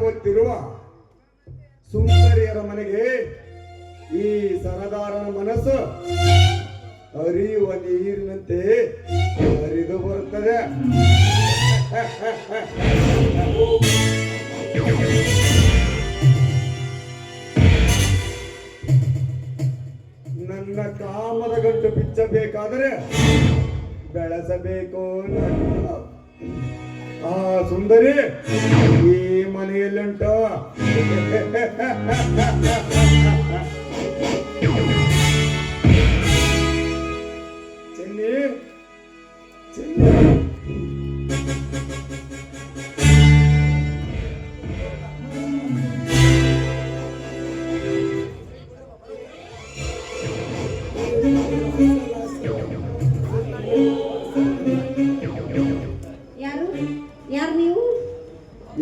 ಹೊತ್ತಿರುವ ಸುಂದರಿಯರ ಮನೆಗೆ ಈ ಸರದಾರನ ಮನಸ್ಸು ಹರಿಯುವ ನೀರಿನಂತೆ ಹರಿದು ಬರುತ್ತದೆ. ನನ್ನ ಕಾಮದ ಗಂಟು ಬಿಚ್ಚಬೇಕಾದರೆ ಬೆಳೆಸಬೇಕು. ಆ ಸುಂದರಿ ಈ ಮನೆಯಲ್ಲುಂಟು. ಚೆನ್ನಿ ಚೆನ್ನಿ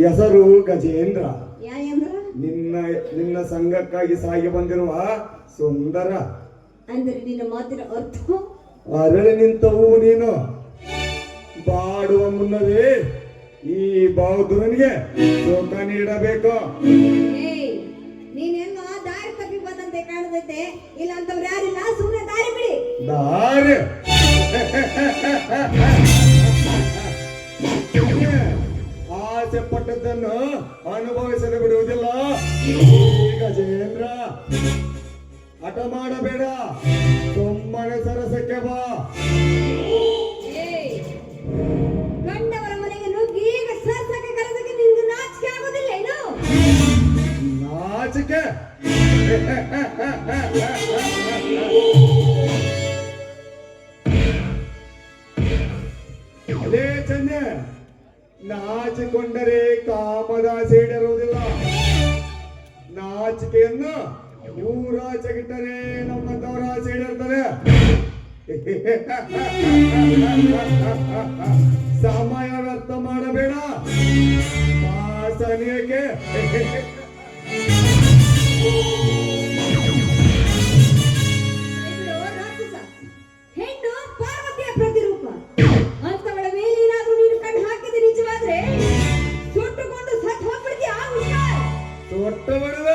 ಹೆಸರು ಗಜೇಂದ್ರ. ನಿನ್ನ ಸಂಘಕ್ಕಾಗಿ ಸಾಗಿ ಬಂದಿರುವ ಸುಂದರ. ಅಂದ್ರೆ ನಿನ್ನ ಮಾತಿನ ಅರ್ಥ ಅರಳಿ ನಿಂತವು ನೀನು. ಬಾಡುವ ಮುನ್ನವೇ ಈ ಬೌದ್ಧನಿಗೆ ಶೋಕ ನೀಡಬೇಕು. ನೀನೆಲ್ಲ ದಾರಿ ತಪ್ಪಿ ಬಂದಂತೆ ಕಾಣುತ್ತೆ. ಇಲ್ಲ ಅಂತವ್ರು ಯಾರಿಲ್ಲ, ಸುಮ್ಮನೆ ದಾರಿ ಬಿಡಿ. ದಾರಿ ಆಸೆ ಪಟ್ಟದ್ದನ್ನು ಅನುಭವಿಸಲು ಬಿಡುವುದಿಲ್ಲ. ಗಜೇಂದ್ರ ಹಠ ಮಾಡಬೇಡ, ಸುಮ್ಮನೆ ಸರಸಕ್ಕೆ ಬಾ. ಗಂಡವರ ಮನೆಗೆ ನುಗ್ಗಿ ಈಗ ಸರಸಕ್ಕೆ ಕರೆದಕ್ಕೆ ನಿಂಗೆ ನಾಚಿಕೆ ಆಗೋದಿಲ್ಲ ಏನು? ನಾಚಿಕೆ ಅದೇ ಚೆನ್ನೆ. ನಾಚಿಕೊಂಡರೆ ಕಾಮದ ಸೇಡಿರುವುದಿಲ್ಲ. ನಾಚಿಕೆಯನ್ನು ಊರಾಚೆಗಿಟ್ಟರೆ ನಮ್ಮಂತವರ ಸೇಡಿರ್ತಾರೆ. ಸಮಯ ವ್ಯರ್ಥ ಮಾಡಬೇಡ. ವಾಸನೆಯಕ್ಕೆ ಹೆಣ್ಣು ಪಾರ್ವತಿಯ ಪ್ರತಿರೂಪ. ಅಂತವಳ ಮೇಲೆ ಏನಾದ್ರೂ ನೀನು ಕಣ್ಣು ಹಾಕಿದ ನಿಜವಾದ್ರೆ ಸುಟ್ಟುಕೊಂಡು ಸತ್ತು ಹೋಗ್ಬಿಡ್ತೀಯ. ತೊಟ್ಟು ಬಿಡುವ.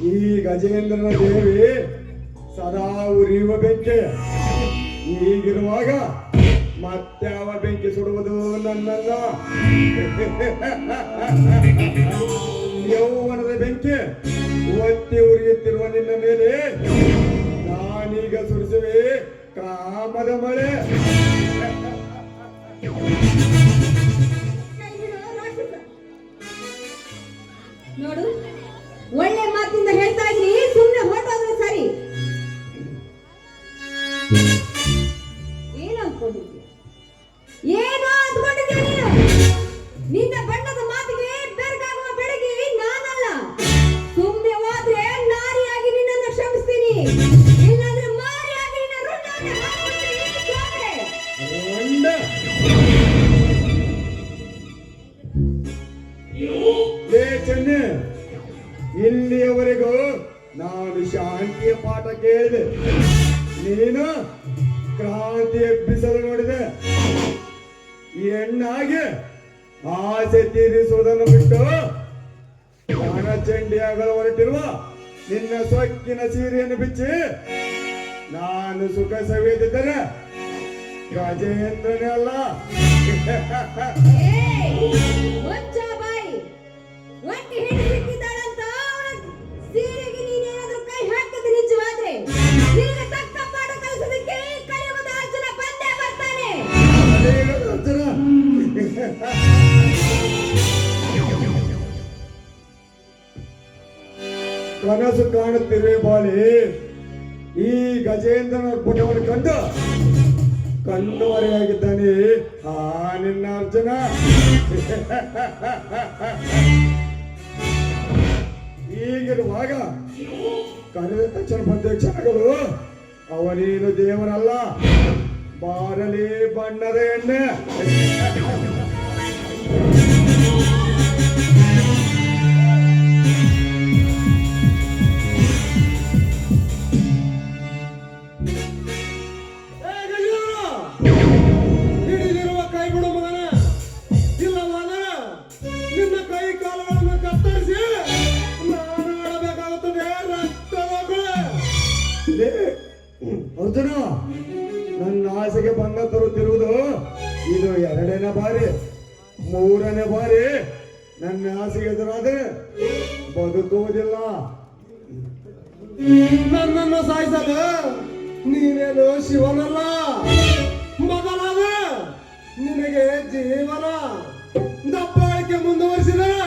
ಈ ಗಜೇಂದ್ರನ ದೇವಿ ಸದಾ ಉರಿಯುವ ಬೆಂಕಿ. ಹೀಗಿರುವಾಗ ಮತ್ಯಾವ ಬೆಂಕಿ ಸುಡುವುದು ನನ್ನನ್ನ? ಯೌವನದ ಬೆಂಕಿ ಒತ್ತಿ ಉರಿಯುತ್ತಿರುವ ನಿನ್ನ ಮೇಲೆ ನಾನೀಗ ಸುರಿಸುವೆ ಕಾಮದ ಮಳೆ. ನೋಡು, ಒಳ್ಳೆ ಮಾತಿಂದ ಹೇಳ್ತಾ ಇದ್ರಿ, ಸುಮ್ಮನೆ ಹೊರಟೋದ್ರೆ ಸರಿ. ಏನೋ ಅಂದ್ಕೊಂಡಿದ್ಯ? ಏನೋ ಅಂದ್ಕೊಂಡಿದ್ಯ ನೀನು? ನಿನ್ನ ಬಣ್ಣದ ಮಾತಿಗೆ ಬೆರಗಾಗುವ ಬೆಡಗಿ ನಾನಲ್ಲ. ಸುಮ್ಮನೆ ಹೋದ್ರೆ ನಾರಿಯಾಗಿ ನಿನ್ನನ್ನು ಕ್ಷಮಿಸ್ತೀನಿ, ಇಲ್ಲಾಂದ್ರೆ ಮಾರಿಯಾಗಿ ನಿನ್ನ ರುಂಡಾಟ ಚೆನ್ನೆ. ಇಲ್ಲಿಯವರೆಗೂ ನಾನು ಶಾಂತಿಯ ಪಾಠ ಕೇಳಿದೆ, ನೀನು ಕ್ರಾಂತಿ ಎಬ್ಬಿಸಲು ನೋಡಿದೆ. ಈ ಹೆಣ್ಣಾಗಿ ಆಸೆ ತೀರಿಸುವುದನ್ನು ಬಿಟ್ಟು ಚಂಡಿಯಾಗಲು ಹೊರಟಿರುವ ನಿನ್ನ ಸೊಕ್ಕಿನ ಸೀರೆಯನ್ನು ಬಿಚ್ಚಿ ನಾನು ಸುಖ ಸವಿದಿದ್ದರೆ ಗಜೇಂದ್ರನೇ ಅಲ್ಲ. ಒಂಟಿ ಹೆಣ್ಣು ಸಿಕ್ಕಿದ್ದಾಳಂತ ಸೀರೆಗೆ ನೀನೇನಾದ್ರೂ ಕೈ ಹಾಕಿದ ನಿಜವಾದ್ರೆ ನಿನಗೆ ತಕ್ಕ ಪಾಠ ಕಲಿಸೋದಕ್ಕೆ ಕಲಿಯುವುದ ಅರ್ಜುನ ಬಂದೇ ಬರ್ತಾನೆ. ಕನಸು ಕಾಣುತ್ತಿರುವೆ ಬಾಳಿ. ಈ ಗಜೇಂದ್ರನ ಪುಟವನ್ನು ಕಂಡುವರೆಯಾಗಿದ್ದಾನೆ ಆ ನಿನ್ನ ಅರ್ಜುನ. ಹೀಗಿರುವಾಗ ಕರೆದ ತಕ್ಷಣ ಬಂದ ಕ್ಷಣಗಳು ಅವನೇನು ದೇವರಲ್ಲ, ಬಾರಲಿ ಬಣ್ಣದ ಎಣ್ಣೆ. ಹಿಡಿದಿರುವ ಕೈ ಬಿಡು ಮಗನ, ಇಲ್ಲವಾದರೆ ನಿನ್ನ ಕೈ ಕಾಲುಗಳನ್ನು ಕತ್ತರಿಸಿ ನಾನು ಆಡಬೇಕಾಗುತ್ತದೆ ರಕ್ತದ ಗುಳೆ. ಲೇ, ಅರ್ಜುನ, ನನ್ನ ಆಸೆಗೆ ಭಂಗ ತರುತ್ತಿರುವುದು ಇದು 2ನೇ ಬಾರಿ. 3ನೇ ಬಾರಿ ನನ್ನ ಆಸೆಗೆ ಎದುರಾದರೆ ಬದುಕುವುದಿಲ್ಲ. ನನ್ನನ್ನು ಸಾಯಿಸಲು ನೀನೇನು ಶಿವನಲ್ಲ, ಬದಲಾದ ನಿನಗೆ ಜೀವನ. ದಬ್ಬಾಳಿಕೆ ಮುಂದುವರಿಸಿದರೆ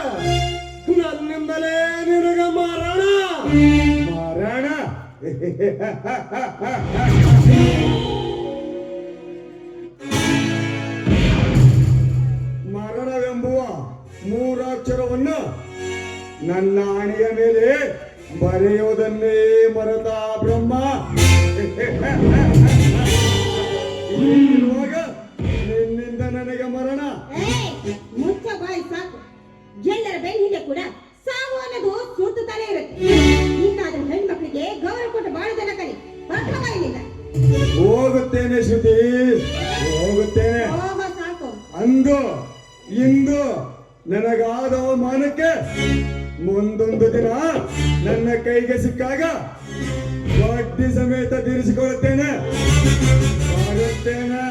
ನನ್ನಿಂದಲೇ ನಿನಗೆ ಮರಣ. ಮಾರಾಣ. ಮರಣವೆಂಬುವ 3 ಅಕ್ಷರವನ್ನು ನನ್ನ ಆಣೆಯ ಮೇಲೆ ಬರೆಯುವುದನ್ನೇ ಮರೆತ ಬ್ರಹ್ಮ ಇರುವಾಗ ನಿನ್ನಿಂದ ನನಗೆ ಮರಣ. ಮುಚ್ಚ ಬಾಯಿ ಸಾಕು. ಎಲ್ಲರ ಬೆನ್ನ ಹಿಂದೆ ಕೂಡ ಸಾವು ಅನ್ನೋದು ಸುತ್ತುತ್ತಾನೆ ಇರುತ್ತೆ. ಇನ್ನಾದ್ರೂ ಹೆಣ್ಮಕ್ಳಿಗೆ ಗೌರವ ಕೊಟ್ಟು ಬಾಳುದನ್ನ ಕಲಿ. ಇಲ್ಲ ಹೋಗುತ್ತೇನೆ ಶ್ರುತಿ, ಹೋಗುತ್ತೇನೆ. ಹೋಗ ಸಾಕು. ಅಂದು ಇಂದು ನನಗಾದ ಅವಮಾನಕ್ಕೆ ಮುಂದೊಂದು ದಿನ ನನ್ನ ಕೈಗೆ ಸಿಕ್ಕಾಗ ಬಡ್ಡಿ ಸಮೇತ ತೀರಿಸಿಕೊಳ್ಳುತ್ತೇನೆ. ಮಾಡುತ್ತೇನೆ.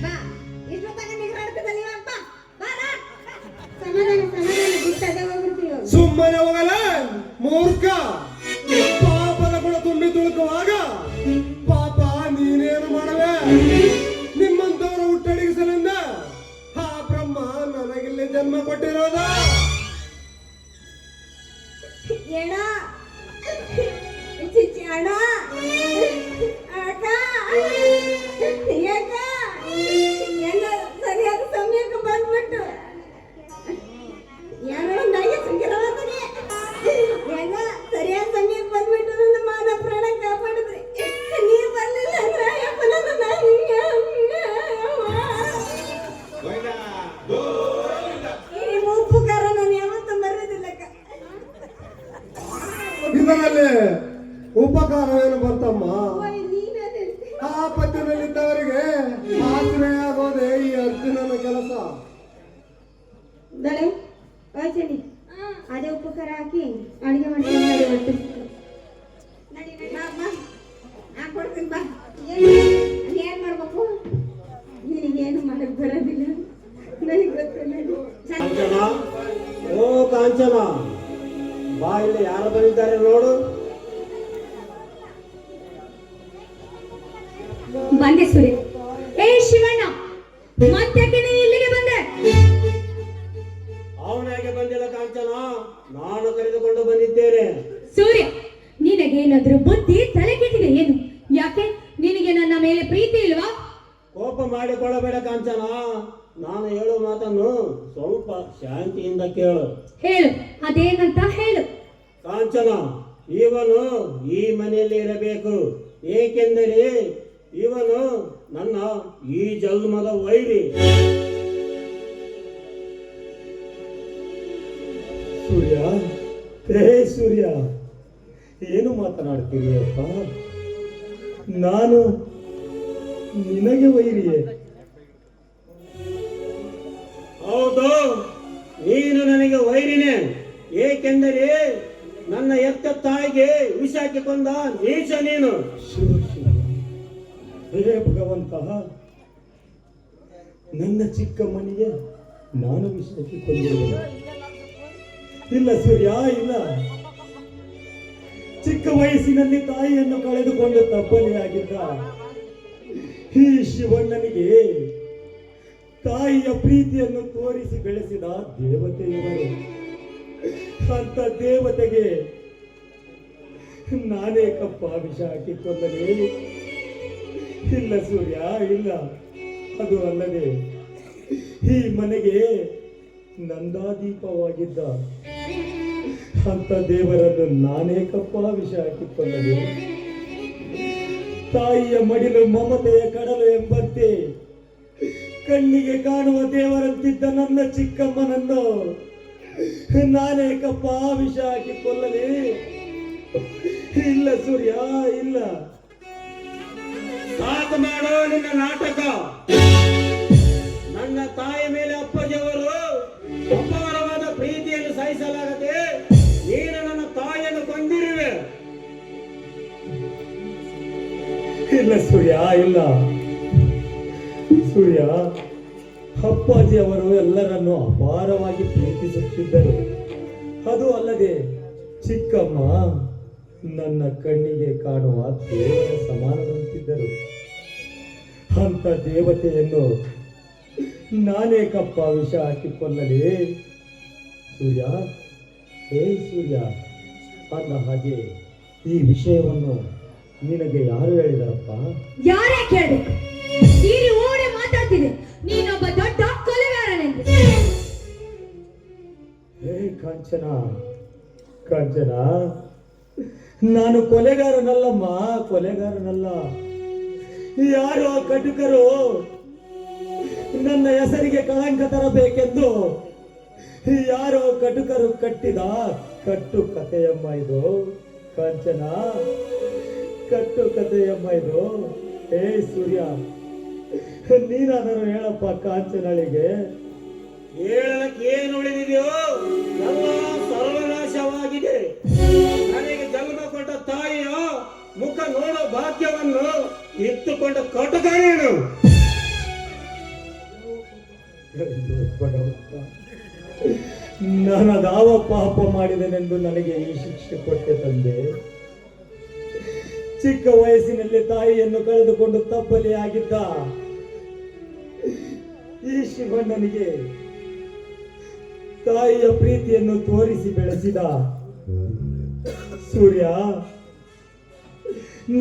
ಬಾ, ಇಷ್ಟೊತ್ತಾಗ ನಿಗ್ರಹದಲ್ಲಿ ಬಾ. ಬಾರ. ಸಮಾಧಾನ ಬಿಟ್ಟದೆ ಹೋಗ್ಬಿಡ್ತೀವಿ. ಸುಮ್ಮನೆ ಹೋಗಲ ಮೂರ್ಖ. ಪಾಪದ ಗುಣ ತುಂಬಿ ತುಳುಕುವಾಗ ಪಾಪ ನೀನೇನು ಮಾಡವೆ? ನಿಮ್ಮಂತವರ ಹುಟ್ಟಡಗಿಸಲಿಂದ ಆ ಬ್ರಹ್ಮ ನನಗಿಲ್ಲಿ ಜನ್ಮ ಕೊಟ್ಟಿರೋದ. ಎಣ ಚಿಚ್ಚಿ ಅಣ್ಣ ಅಕ್ಕ ಯಾಕ ಎಲ್ಲ ಸರಿಯಾದ ಸಮಯಕ್ಕೆ ಬಂದ್ಬಿಟ್ಟು ಯಾರೋ ನನಗೆ ಸಂಗಿರವಾದರೆ ಎಲ್ಲ ಸರಿಯಾದ ಸಮಯಕ್ಕೆ ಬಂದ್ಬಿಟ್ಟು ನನ್ನ ಮಾನ ಪ್ರಾಣ ಕಾಪಾಡಿದ್ರಿ. ನೀರು ಬರಲಿಲ್ಲ ಅಂದ್ರೆ ಅಯ್ಯಪ್ಪ ನನ್ನ ಈ ಉಪ್ಪು ಖಾರ ನಾನು ಯಾವತ್ತೂ ಮರೆಯೋದಿಲ್ಲಕ್ಕ. ಇದರಲ್ಲಿ ಉಪಕಾರವೇನು ಬರ್ತಮ್ಮ? ಓಯ್ ನೀನದೇ. ಆಪತ್ತಿನಲ್ಲಿದ್ದವರಿಗೆ ಆಶ್ರಯ ಆಗೋದೇ ಈ ಅರ್ಜುನನ ಕೆಲಸ. ದಳೆ ವಾಚನಿ ಅದೇ ಉಪಕಾರ ಹಾಕಿ ಅಡಿಗೆ ಮಾಡಿ ಹೊಟ್ಟೆ ನಡಿ ನಾ ಕೊಡ್ತೀನಿ ಬಾ. ಏನ್ ಮಾಡ್ಬೇಕು? ನಿನಗೇನು ಮಾಡಕ್ ಬರೋದಿಲ್ಲ, ನನಗೆ ಗೊತ್ತಿಲ್ಲ. ಕಾಂಚನ, ಓ ಕಾಂಚನ, ಬಾ, ಇಲ್ಲಿ ಯಾರು ಬಂದಿದ್ದಾರೆ ನೋಡು. ಬಂದೆ ಸೂರ್ಯ. ಏ ಶಿವಣ್ಣ, ಮತ್ತಕ್ಕೆ ನೀನು ಇಲ್ಲಿಗೆ ಬಂದೆ? ಅವನಾಗೆ ಬಂದಿಲ್ಲ ಕಾಂಚನ, ನಾನು ಕರೆದುಕೊಂಡು ಬಂದಿದ್ದೇನೆ. ಸೂರ್ಯ, ನಿನಗೇನಾದ್ರೂ ಬುದ್ಧಿ ತಲೆ ಕೆಟ್ಟಿದೆ ಏನು? ಯಾಕೆ ನಿನಗೆ ನನ್ನ ಮೇಲೆ ಪ್ರೀತಿ ಇಲ್ವಾ? ಕೋಪ ಮಾಡಿಕೊಳ್ಳಬೇಡ ಕಾಂಚನ, ನಾನು ಹೇಳೋ ಮಾತನ್ನು ಸ್ವಲ್ಪ ಶಾಂತಿಯಿಂದ ಕೇಳು. ಹೇಳು, ಅದೇನಂತ ಹೇಳು. ಕಾಂಚನ, ಇವನು ಈ ಮನೆಯಲ್ಲಿ ಇರಬೇಕು, ಏಕೆಂದರೆ ಇವನು ನನ್ನ ಈ ಜನ್ಮದ ವೈರಿ. ಸೂರ್ಯ, ಹೇ ಸೂರ್ಯ, ಏನು ಮಾತನಾಡ್ತೀರಿಯಪ್ಪ? ನಾನು ನಿನಗೆ ವೈರಿಯೇ? ಹೌದು, ನೀನು ನನಗೆ ವೈರಿನೇ. ಏಕೆಂದರೆ ನನ್ನ ಎತ್ತ ತಾಯಿಗೆ ವಿಷ ಹಾಕಿಕೊಂಡ ನೀಚ ನೀನು. ಶಿವ ಶಿವ, ಹೇ ಭಗವಂತ, ನನ್ನ ಚಿಕ್ಕ ಮನೆಗೆ ನಾನು ವಿಷ ಹಾಕಿಕೊಂಡಿರುವೆ. ಇಲ್ಲ ಸೂರ್ಯ, ಇಲ್ಲ. ಚಿಕ್ಕ ವಯಸ್ಸಿನಲ್ಲಿ ತಾಯಿಯನ್ನು ಕಳೆದುಕೊಂಡು ತಬ್ಬಲಿಯಾಗಿದ್ದ ಈ ಶಿವಣ್ಣನಿಗೆ ತಾಯಿಯ ಪ್ರೀತಿಯನ್ನು ತೋರಿಸಿ ಬೆಳೆಸಿದ ದೇವತೆಯವರು. ಅಂತ ದೇವತೆಗೆ ನಾನೇ ಕಪ್ಪ ವಿಷ ಹಾಕಿಕೊಂಡರೆ? ಇಲ್ಲ ಸೂರ್ಯ, ಇಲ್ಲ. ಅದು ಅಲ್ಲದೆ ಈ ಮನೆಗೆ ನಂದಾದೀಪವಾಗಿದ್ದ ಅಂತ ದೇವರನ್ನು ನಾನೇ ಕಪ್ಪ ವಿಷ ಹಾಕಿಕೊಂಡರೆ? ತಾಯಿಯ ಮಡಿಲು ಮಮತೆಯ ಕಡಲು ಎಂಬಂತೆ ಕಣ್ಣಿಗೆ ಕಾಣುವ ದೇವರಂತಿದ್ದ ನನ್ನ ಚಿಕ್ಕಮ್ಮನನ್ನು ನಾನೇಕಪ್ಪ ವಿಷ ಹಾಕಿ ಕೊಲ್ಲಲಿ? ಇಲ್ಲ ಸೂರ್ಯ, ಇಲ್ಲ. ಸಾಕು ಮಾಡೋ ನಿನ್ನ ನಾಟಕ. ನನ್ನ ತಾಯಿ ಮೇಲೆ ಅಪ್ಪಾಜಿಯವರು ಅಪಾರವಾದ ಪ್ರೀತಿಯನ್ನು ಸಹಿಸಲಾಗದೆ ನೀನು ನನ್ನ ತಾಯಿಯನ್ನು ಕೊಂದಿರುವೆ. ಇಲ್ಲ ಸೂರ್ಯ, ಇಲ್ಲ. ಸೂರ್ಯ, ಅಪ್ಪಾಜಿ ಅವರು ಎಲ್ಲರನ್ನು ಅಪಾರವಾಗಿ ಪ್ರೀತಿಸುತ್ತಿದ್ದರು. ಅದು ಅಲ್ಲದೆ ಚಿಕ್ಕಮ್ಮ ನನ್ನ ಕಣ್ಣಿಗೆ ಕಾಣುವ ದೇವರ ಸಮಾನದಂತಿದ್ದರು. ಅಂತ ದೇವತೆಯನ್ನು ನಾನೇಕಪ್ಪ ವಿಷ ಹಾಕಿಕೊಳ್ಳಲಿ? ಸೂರ್ಯ, ಹೇ ಸೂರ್ಯ, ಅಂದ ಹಾಗೆ ಈ ವಿಷಯವನ್ನು ನಿನಗೆ ಯಾರು ಹೇಳಿದರಪ್ಪ? ಯಾರೇ ಕೇಳಬೇಕು? ಸೀರೆ ಓಡಿ ಮಾತಾಡ್ತಿದೆ, ನೀನೊಬ್ಬ ದೊಡ್ಡ ಕೊಲೆಗಾರನೆಂದು. ಹೇ ಕಾಂಚನ, ಕಾಂಚನ, ನಾನು ಕೊಲೆಗಾರನಲ್ಲಮ್ಮ, ಕೊಲೆಗಾರನಲ್ಲ. ಯಾರೋ ಕಟುಕರು ನನ್ನ ಹೆಸರಿಗೆ ಕಳಂಕ ತರಬೇಕೆಂದು ಯಾರೋ ಕಟುಕರು ಕಟ್ಟಿದ ಕಟ್ಟು ಕಥೆಯಮ್ಮ ಇದು. ಕಾಂಚನ, ಕಟ್ಟು ಕಥೆಯಮ್ಮ ಇದು. ಹೇ ಸೂರ್ಯ, ನೀನಾದರೂ ಹೇಳಪ್ಪ ಕಾಂಚನಳಿಗೆ. ಹೇಳಕ್ಕೆ ಏನು ಉಳಿದಿದೆಯೋ ಎಲ್ಲ ಸರ್ವನಾಶವಾಗಿದೆ. ನನಗೆ ಜನ್ಮ ಕೊಟ್ಟ ತಾಯಿಯ ಮುಖ ನೋಡೋ ಭಾಗ್ಯವನ್ನು ಇತ್ತುಕೊಂಡ ಕಟುಕನೇನು? ನಾನದಾವ ಪಾಪ ಮಾಡಿದೆನೆಂದು ನನಗೆ ಈ ಶಿಕ್ಷೆ ಕೊಟ್ಟೆ ತಂದೆ? ಚಿಕ್ಕ ವಯಸ್ಸಿನಲ್ಲಿ ತಾಯಿಯನ್ನು ಕಳೆದುಕೊಂಡು ತಬ್ಬಲಿಯಾಗಿದ್ದ ಈ ಶಿವಣ್ಣನಿಗೆ ತಾಯಿಯ ಪ್ರೀತಿಯನ್ನು ತೋರಿಸಿ ಬೆಳೆಸಿದ ಸೂರ್ಯ,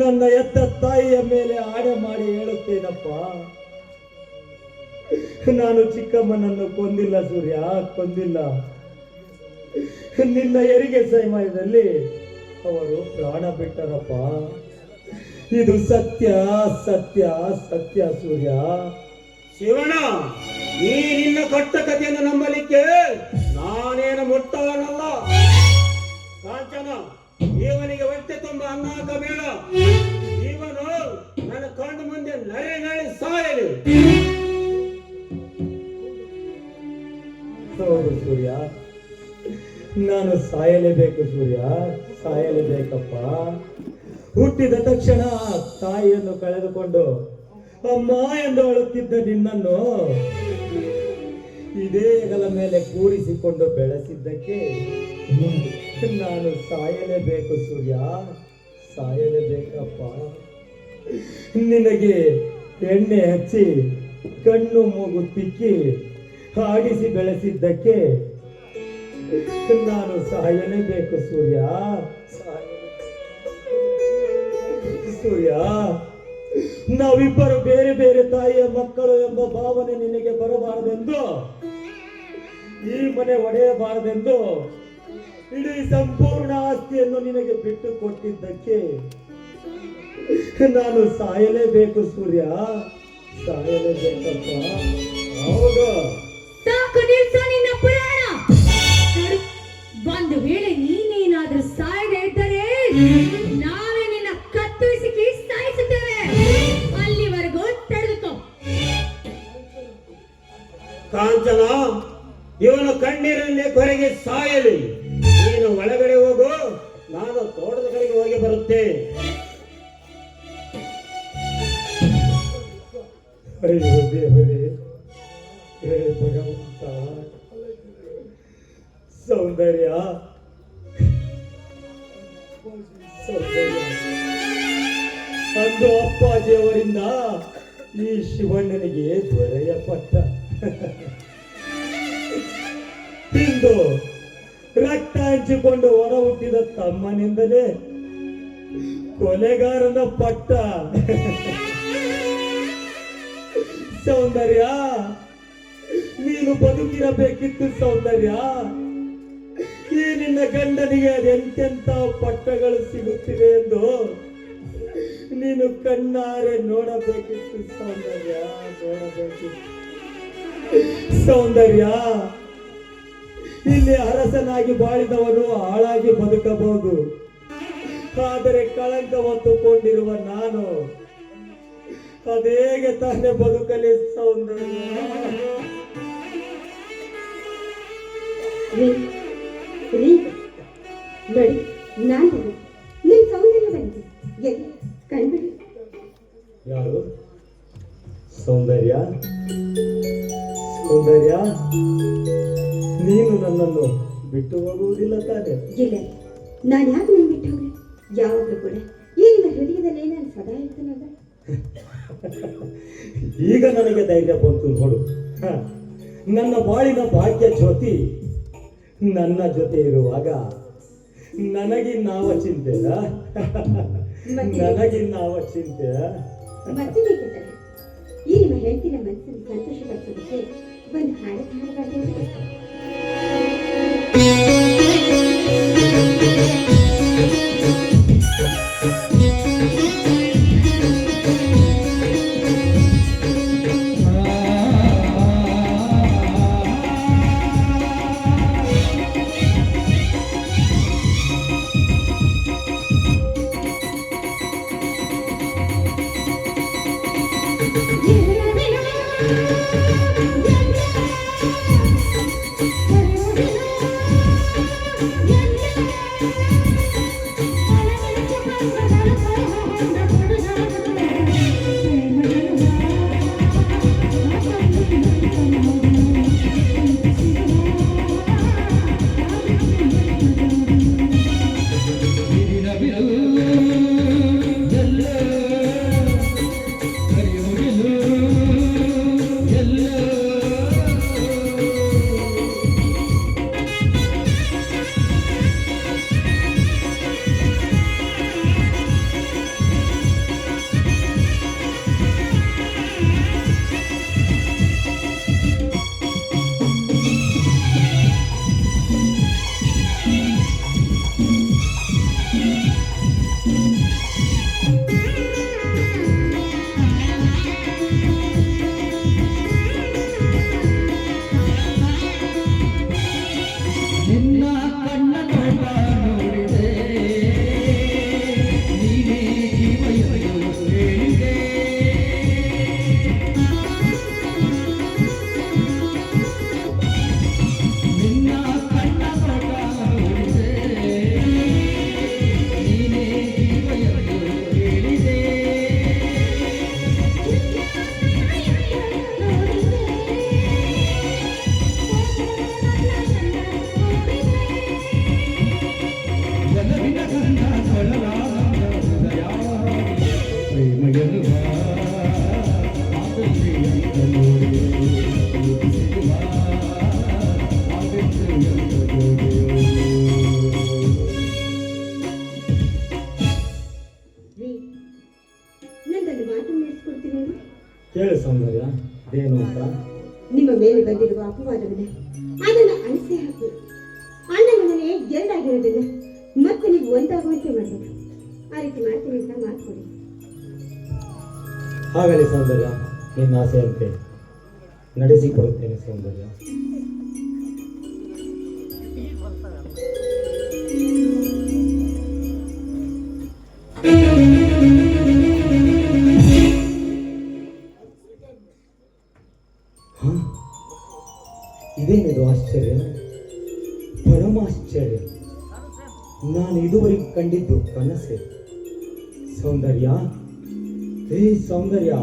ನನ್ನ ಎತ್ತ ತಾಯಿಯ ಮೇಲೆ ಆಡೆ ಮಾಡಿ ಹೇಳುತ್ತೇನಪ್ಪ, ನಾನು ಚಿಕ್ಕಮ್ಮನನ್ನು ಕೊಂದಿಲ್ಲ ಸೂರ್ಯ, ಕೊಂದಿಲ್ಲ. ನಿನ್ನ ಹೆರಿಗೆ ಸಮಯದಲ್ಲಿ ಅವರು ಪ್ರಾಣ ಬಿಟ್ಟರಪ್ಪ. ಇದು ಸತ್ಯ, ಸತ್ಯ, ಸತ್ಯ ಸೂರ್ಯ. ಶಿವಣ್ಣ, ಈ ನಿನ್ನ ಕಟ್ಟ ಕಥೆಯನ್ನು ನಂಬಲಿಕ್ಕೆ ನಾನೇನು ಮುಟ್ಟವನಲ್ಲ. ಕಾಂಚನ, ಇವನಿಗೆ ಹೊಟ್ಟೆ ತುಂಬ ಅನ್ನ ಹಾಕಬೇಡ. ಇವನು ನನ್ನ ಕಣ್ಣು ಮುಂದೆ ನರೆ ನಳಿ ಸಾಯಲಿ. ಹೌದು ಸೂರ್ಯ, ನಾನು ಸಾಯಲೇಬೇಕು ಸೂರ್ಯ, ಸಾಯಲೇಬೇಕಪ್ಪ. ಹುಟ್ಟಿದ ತಕ್ಷಣ ತಾಯಿಯನ್ನು ಕಳೆದುಕೊಂಡು ಅಮ್ಮ ಎಂದು ಅಳುತ್ತಿದ್ದ ನಿನ್ನನ್ನು ಇದೇ ಹೆಗಲ ಮೇಲೆ ಕೂರಿಸಿಕೊಂಡು ಬೆಳೆಸಿದ್ದಕ್ಕೆ ನಾನು ಸಾಯಲೇಬೇಕು ಸೂರ್ಯ, ಸಾಯಲೇಬೇಕಪ್ಪ. ನಿನಗೆ ಎಣ್ಣೆ ಹಚ್ಚಿ ಕಣ್ಣು ಮೂಗು ತಿಕ್ಕಿ ಹಾಡಿಸಿ ಬೆಳೆಸಿದ್ದಕ್ಕೆ ನಾನು ಸಾಯಲೇಬೇಕು ಸೂರ್ಯ, ಸೂರ್ಯ. ನಾವಿಬ್ಬರು ಬೇರೆ ಬೇರೆ ತಾಯಿಯ ಮಕ್ಕಳು ಎಂಬ ಭಾವನೆ ನಿನಗೆ ಬರಬಾರದೆಂದು, ಈ ಮನೆ ಒಡೆಯಬಾರದೆಂದು ಇಡೀ ಸಂಪೂರ್ಣ ಆಸ್ತಿಯನ್ನು ನಿನಗೆ ಬಿಟ್ಟು ಕೊಟ್ಟಿದ್ದಕ್ಕೆ ನಾನು ಸಾಯಲೇಬೇಕು ಸೂರ್ಯ, ಸಾಯಲೇಬೇಕಪ್ಪ. ಹೌದು. ಸಾಕು ನಿಲ್ಸು ನಿನ್ನ ಪುರಾಣ. ನೋಡು, ಒಂದು ವೇಳೆ ನೀನೇನಾದ್ರೂ ಸಾಯದೆ ಇದ್ದರೆ ನಾವೇ ನಿನ್ನ ಕತ್ತರಿಸಿ ಸಾಯಿಸುತ್ತೇವೆ. ಅಲ್ಲಿವರೆಗೂ ತಡೆದುಕೋ. ಕಾಂಚನ, ಇವನು ಕಣ್ಣೀರನ್ನೇ ಕೊರೆಗೆ ಸಾಯಲಿ. ನೀನು ಒಳಗಡೆ ಹೋಗು, ನಾನು ತೋಟದ ಕಡೆಗೆ ಹೋಗಿ ಬರುತ್ತೆ. ಅಯ್ಯೋ ದೇವರೇ, ಹೇ ಭಗವಂತ. ಸೌಂದರ್ಯ, ಸೌಂದರ್ಯ, ಅಂದು ಅಪ್ಪಾಜಿಯವರಿಂದ ಈ ಶಿವಣ್ಣನಿಗೆ ದೊರೆಯಪಟ್ಟ. ಇಂದು ರಕ್ತ ಹಂಚಿಕೊಂಡು ಹೊರ ಹುಟ್ಟಿದ ತಮ್ಮನಿಂದಲೇ ಕೊಲೆಗಾರನ ಪಟ್ಟ. ಸೌಂದರ್ಯ, ನೀನು ಬದುಕಿರಬೇಕಿತ್ತು ಸೌಂದರ್ಯ. ಈ ನಿನ್ನ ಗಂಡನಿಗೆ ಅದೆಂತೆಂತ ಪಟ್ಟಗಳು ಸಿಗುತ್ತಿವೆ ಎಂದು ನೀನು ಕಣ್ಣಾರೆ ನೋಡಬೇಕಿತ್ತು ಸೌಂದರ್ಯ, ನೋಡಬೇಕಿತ್ತು ಸೌಂದರ್ಯ. ಇಲ್ಲಿ ಅರಸನಾಗಿ ಬಾಳಿದವನು ಹಾಳಾಗಿ ಬದುಕಬಹುದು, ಆದರೆ ಕಳಂಕ ಹೊತ್ತುಕೊಂಡಿರುವ ನಾನು ಅದೇಗೆ ತಾನೇ ಬದುಕಲಿ ಸೌಂದರ್ಯ? ರೀ ರೀ ನೋಡಿ, ನಾನು ನಿಮ್ ಸೌಂದರ್ಯ ಬಂದಿದೆ, ಎಲ್ಲಿ ಕಂಡ್ಬಿಡಿ. ಯಾರು? ಸೌಂದರ್ಯ? ಸೌಂದರ್ಯ, ನೀನು ನನ್ನನ್ನು ಬಿಟ್ಟು ಹೋಗುವುದಿಲ್ಲ ತಾನೆ? ಇಲ್ಲ, ನಾನು ಯಾಕೆ ನಿಮ್ ಬಿಟ್ಟು ಹೋಗ್ಲಿ? ಯಾವಾಗಲೂ ಕೂಡ ಈ ನಿಮ್ಮ ಹೃದಯದಲ್ಲಿ ನಾನು ಸದಾ ಇರ್ತೇನಲ್ಲ. ಈಗ ನನಗೆ ಧೈರ್ಯ ಬಂತು ನೋಡು. ನನ್ನ ಬಾಳಿನ ಭಾಗ್ಯ ಜ್ಯೋತಿ ನನ್ನ ಜೊತೆ ಇರುವಾಗ ನನಗಿನ್ನಾವ ಚಿಂತೆ? ನನಗಿನ್ನಾವ ಚಿಂತೆ? ಮತ್ತೆ ಬೇಕಿದ್ದಾರೆ ಈ ನಿಮ್ಮ ಹೆಂಡತಿನ ಮನಸ್ಸನ್ನು ಸಂತೋಷ ಪಡಿಸೋದಕ್ಕೆ ಒಂದು ಹಾಡಬಾರ್ದು. ಕೇಳು ಸೌಂದರ್ಯ, ಅದೇನು ಅಂತ? ನಿಮ್ಮ ಮೇಲೆ ಬಂದಿರುವ ಅಪವಾದವನ್ನ ಅದನ್ನ ಅಳಿಸಿ ಹಾಕಿ ಅಣ್ಣನ ಮನೆ ಎರಡಾಗಿರೋದನ್ನ ಮತ್ತೆ ನೀವು ಒಂದಾಗುವಂತೆ ಮಾಡಬೇಕು. ಆ ರೀತಿ ಮಾಡ್ತೀನಿ ಅಂತ ಮಾತ್ಕೊಡಿ. ಹಾಗಲಿ ಸೌಂದರ್ಯ, ನಿನ್ನ ಆಸೆಯಂತೆ ನಡೆಸಿಕೊಡುತ್ತೇನೆ ಸೌಂದರ್ಯ. ಇದೇನಿದು ಆಶ್ಚರ್ಯ, ಪರಮ ಆಶ್ಚರ್ಯ. ನಾನು ಇದುವರೆಗೆ ಕಂಡಿದ್ದು ಕನಸೆ. ಸೌಂದರ್ಯ, ಹೇ ಸೌಂದರ್ಯ,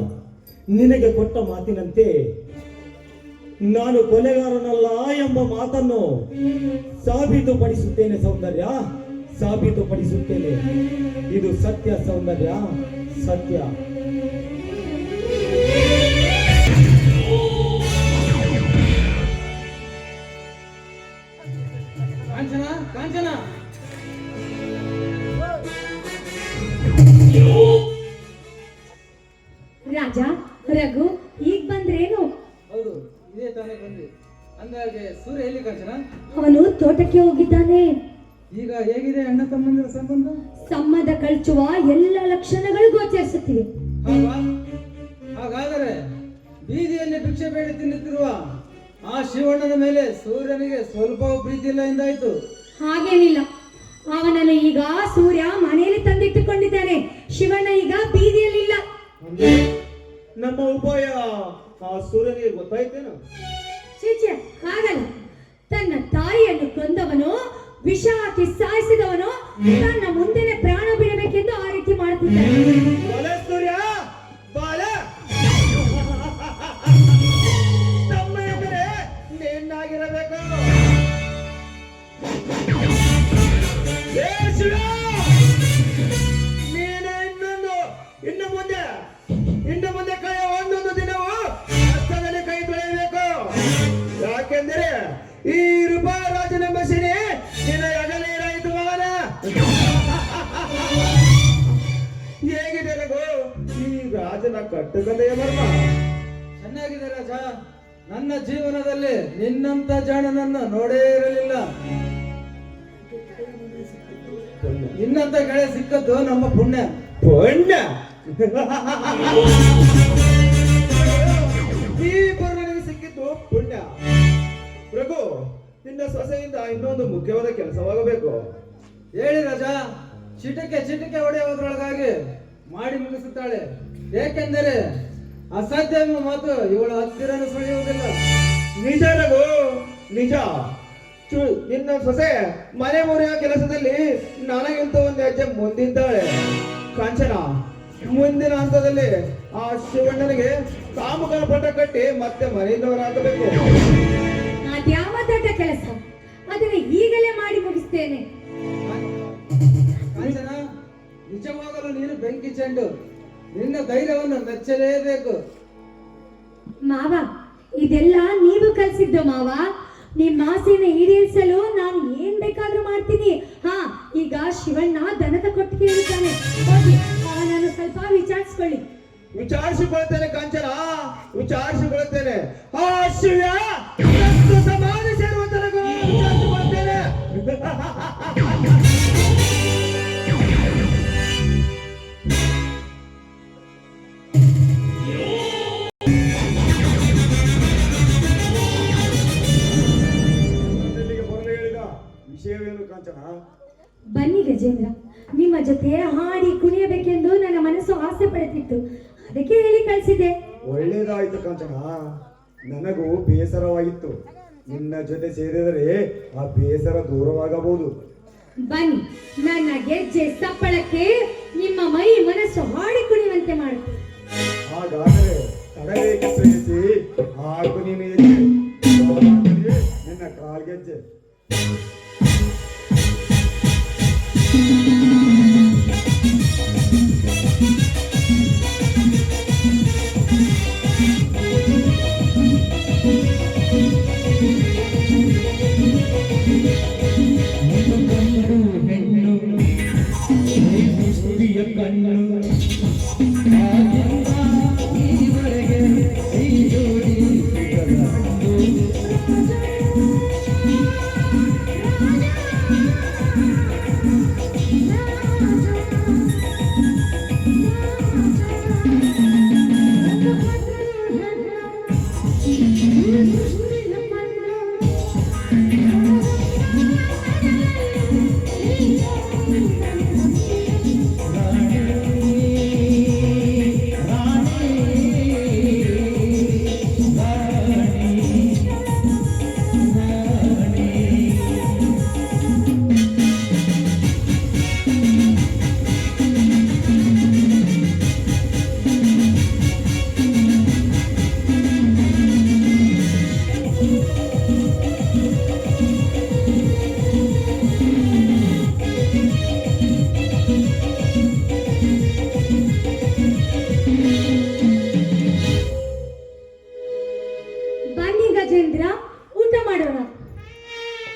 ನಿನಗೆ ಕೊಟ್ಟ ಮಾತಿನಂತೆ ನಾನು ಕೊಲೆಗಾರನಲ್ಲ ಎಂಬ ಮಾತನ್ನು ಸಾಬೀತುಪಡಿಸುತ್ತೇನೆ ಸೌಂದರ್ಯ, ಸಾಬೀತುಪಡಿಸುತ್ತೇನೆ. ಇದು ಸತ್ಯ ಸೌಂದರ್ಯ, ಸತ್ಯ. ಕಾಂಚನ, ಕಾಂಚನ, ರಾಜ, ರಘು, ಈಗ ಬಂದ್ರೇನು? ಹೌದು, ಇದೇ ತಾನೇ ಬಂದ್ವಿ. ಅಂದಾಗೆ ಸೂರ್ಯ ಎಲ್ಲಿ ಕಾಂಚನ? ಅವನು ತೋಟಕ್ಕೆ ಹೋಗಿದ್ದಾನೆ. ಈಗ ಹೇಗಿದೆ ಅಣ್ಣ ತಮ್ಮಂದಿರ ಸಂಬಂಧ? ಸಂಬಂಧ ಕಳಚುವ ಎಲ್ಲ ಲಕ್ಷಣಗಳು ಗೋಚರಿಸುತ್ತಿವೆ. ಹಾಗಾದರೆ ಬೀದಿಯಲ್ಲಿ ಭಿಕ್ಷೆ ಬೇಡಿ ತಿನ್ನುತ್ತಿರುವ ಆ ಶಿವಣ್ಣನ ಮೇಲೆ ಸೂರ್ಯನಿಗೆ ಸ್ವಲ್ಪ ಪ್ರೀತಿ ಇಲ್ಲ ಎಂದಾಯ್ತು. ಹಾಗೇನಿಲ್ಲ, ಅವನನ್ನು ಈಗ ಸೂರ್ಯ ಮನೆಯಲ್ಲಿ ತಂದಿಟ್ಟುಕೊಂಡಿದ್ದಾನೆ. ಶಿವಣ್ಣ ಈಗ ಬೀದಿಯಲ್ಲಿಲ್ಲ. ಅಂದ್ರೆ ನಮ್ಮ ಉಪಾಯ ಆ ಸೂರ್ಯನಿಗೆ ಗೊತ್ತಾಯ್ತೇನು? ಚೀಚೆ, ಹಾಗಲ್ಲ. ತನ್ನ ತಾಯಿಯನ್ನು ಕೊಂದವನು, ವಿಷ ಹಾಕಿ ಸಾಯಿಸಿದವನು ತನ್ನ ಮುಂದೆನೆ ಪ್ರಾಣ ಬಿಡಬೇಕೆಂದು ಆ ರೀತಿ ಮಾಡುತ್ತಿದ್ದಾನೆ. ಬಾಲೆ ಸೂರ್ಯ, ಬಾಲೆ. ತಮ್ಮ ಎದುರೇ ನೀನಾಗಿರಬೇಕು. ಏ ಶಿವ, ನೀನೇ ಇನ್ನು ಮುಂದೆ ಕೈ ಒಂದೊಂದು ದಿನವೂ ಕಷ್ಟದಲ್ಲಿ ಕೈ ತೊಳೆಯಬೇಕು. ಯಾಕೆಂದರೆ ಈ ರೂಪರಾಜನೆಂಬ ಸಿನಿ ನಿನ್ನ ಎಡನೇರಾಯಿತು ಮಗನ. ಹೇಗಿದೆ ರಘು ಈ ರಾಜನ ಕಟ್ಟುಕತೆಯ ಮರ್ಮ? ಚೆನ್ನಾಗಿದೆ ರಾಜ. ನನ್ನ ಜೀವನದಲ್ಲಿ ನಿನ್ನಂತ ಜಾಣನನ್ನು ನೋಡೇ ಇರಲಿಲ್ಲ. ನಿನ್ನಂತ ಗೆಳೆ ಸಿಕ್ಕದ್ದು ನಮ್ಮ ಪುಣ್ಯ. ಪುಣ್ಯ. ಈ ನನಗೆ ಸಿಕ್ಕಿದ್ದು ಪುಣ್ಯ. ರಘು, ನಿನ್ನ ಸೊಸೆಯಿಂದ ಇನ್ನೊಂದು ಮುಖ್ಯವಾದ ಕೆಲಸವಾಗಬೇಕು. ಹೇಳಿ ರಾಜ. ಚಿಟಿಕೆ ಹೊಡೆಯುವುದರೊಳಗಾಗಿ ಮಾಡಿ ಮುಗಿಸುತ್ತಾಳೆ. ಏಕೆಂದರೆ ಅಸಾಧ್ಯ ಎಂಬ ಮಾತು ಇವಳ ಹತ್ತಿರನು ಸುಳಿಯುವುದಿಲ್ಲ. ನಿಜ ರಘು, ನಿಜ. ನಿನ್ನ ಸೊಸೆ ಮನೆ ಮುರಿಯೋ ಕೆಲಸದಲ್ಲಿ ನನಗಿಂತ ಒಂದು ಹೆಜ್ಜೆ ಮುಂದಿದ್ದಾಳೆ. ಕಾಂಚನ, ಮುಂದಿನ ಹಂತದಲ್ಲಿ ಆ ಶಿವಣ್ಣನಿಗೆ ಕಾಮುಕನ ಪಟ್ಟ ಕಟ್ಟಿ ಮತ್ತೆ ಮನೆಯಿಂದ ಹೊರಹಾಕಬೇಕು. ಅದ್ಯಾವ ದೊಡ್ಡ ಕೆಲಸ, ಅದನ್ನು ಈಗಲೇ ಮಾಡಿ ಮುಗಿಸ್ತೇನೆ. ಕಾಂಚನ, ನಿಜವಾಗಲೂ ನೀನು ಬೆಂಕಿ ಚೆಂಡು. ನಿನ್ನ ಧೈರ್ಯವನ್ನು ಮೆಚ್ಚಲೇಬೇಕು. ಮಾವ, ಇದೆಲ್ಲ ನೀವು ಕಲಿಸಿದ್ದು ಮಾವ. ನಿಮ್ಮ ಆಸೆನ ಈಡೇರಿಸಲು ನಾನು ಏನ್ ಬೇಕಾದ್ರೂ ಮಾಡ್ತೀನಿ. ಹಾ, ಈಗ ಶಿವಣ್ಣ ದನದ ಕೊಟ್ಟಿಗೆ ಇರುತ್ತಾನೆ. ಹೋಗಿ ಅವನನ್ನು ಸ್ವಲ್ಪ ವಿಚಾರಿಸ್ಕೊಳ್ಳಿ. ವಿಚಾರಿಸಿಕೊಳ್ತೇನೆ ಕಾಂಚನ, ವಿಚಾರಿಸಿಕೊಳ್ತೇನೆ. ಆ ಶಿವ ಸಮಾಧಿ ಸೇರುವ ತನಕ ವಿಚಾರಿಸಿಕೊಳ್ತೇನೆ. ವಿಷಯವೇನು ಕಾಂಚನ? ಬನ್ನಿ ಗಜೇಂದ್ರ, ನಿಮ್ಮ ಜೊತೆ ಹಾಡಿ ಕುಣಿಯಬೇಕೆಂದು ನನ್ನ ಮನಸ್ಸು ಆಸೆ ಪಡುತ್ತಿತ್ತು. ಅದಕ್ಕೆ ಹೇಳಿ ಕಳಿಸಿದೆ. ಒಳ್ಳೇದಾಯ್ತು ಕಾಂಚನ. ನನಗೂ ಬೇಸರವಾಗಿತ್ತು. ನಿನ್ನ ಜೊತೆ ಸೇರಿದರೆ ಆ ಬೇಸರ ದೂರವಾಗಬಹುದು. ಬನ್ನಿ, ನನ್ನ ಗೆಜ್ಜೆ ಸಪ್ಪಳಕ್ಕೆ ನಿಮ್ಮ ಮೈ ಮನಸ್ಸು ಹಾಡಿ ಕುಣಿಯುವಂತೆ ಮಾಡುತ್ತೆ. ಹಾಗಾದರೆ ತಡವೇಕೆ ಪ್ರೇಮಿಸಿ ಹಾಕು ನೀನು ಹೆಜ್ಜೆ, ನಿನ್ನ ಕಾಲ್ಗೆಜ್ಜೆ.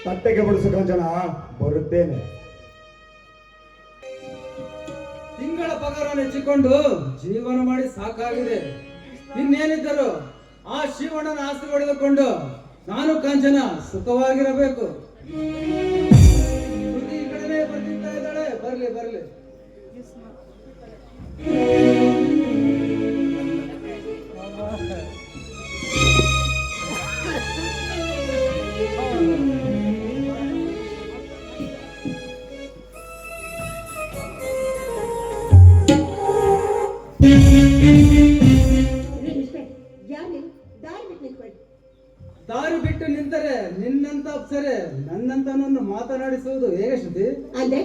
ತಟ್ಟೆಗೆ ಬಡಿಸು ಕಾಂಚನ, ಬರುತ್ತೇನೆ. ತಿಂಗಳ ಪಗಾರ ನೆಚ್ಚಿಕೊಂಡು ಜೀವನ ಮಾಡಿ ಸಾಕಾಗಿದೆ. ಇನ್ನೇನಿದ್ದರು ಆ ಶಿವಣ್ಣನ ಆಸ್ತಿ ಹೊಡೆದುಕೊಂಡು ನಾನು ಕಾಂಚನ ಸುಖವಾಗಿರಬೇಕು. ಶ್ರುತಿ ಈ ಕಡೆನೇ ಬರ್ತಿರ್ತಾ ಇದ್ದಾಳೆ. ಬರ್ಲಿ ಬರ್ಲಿ. ದಾರಿ ಬಿಟ್ಟು ನಿಂತರೆ ನಿನ್ನಂತ ಅಪ್ಸರೆ ನನ್ನಂತನನ್ನು ಮಾತನಾಡಿಸುವುದು ಹೇಗೆ ಶ್ರುತಿ? ಅಂದ್ರೆ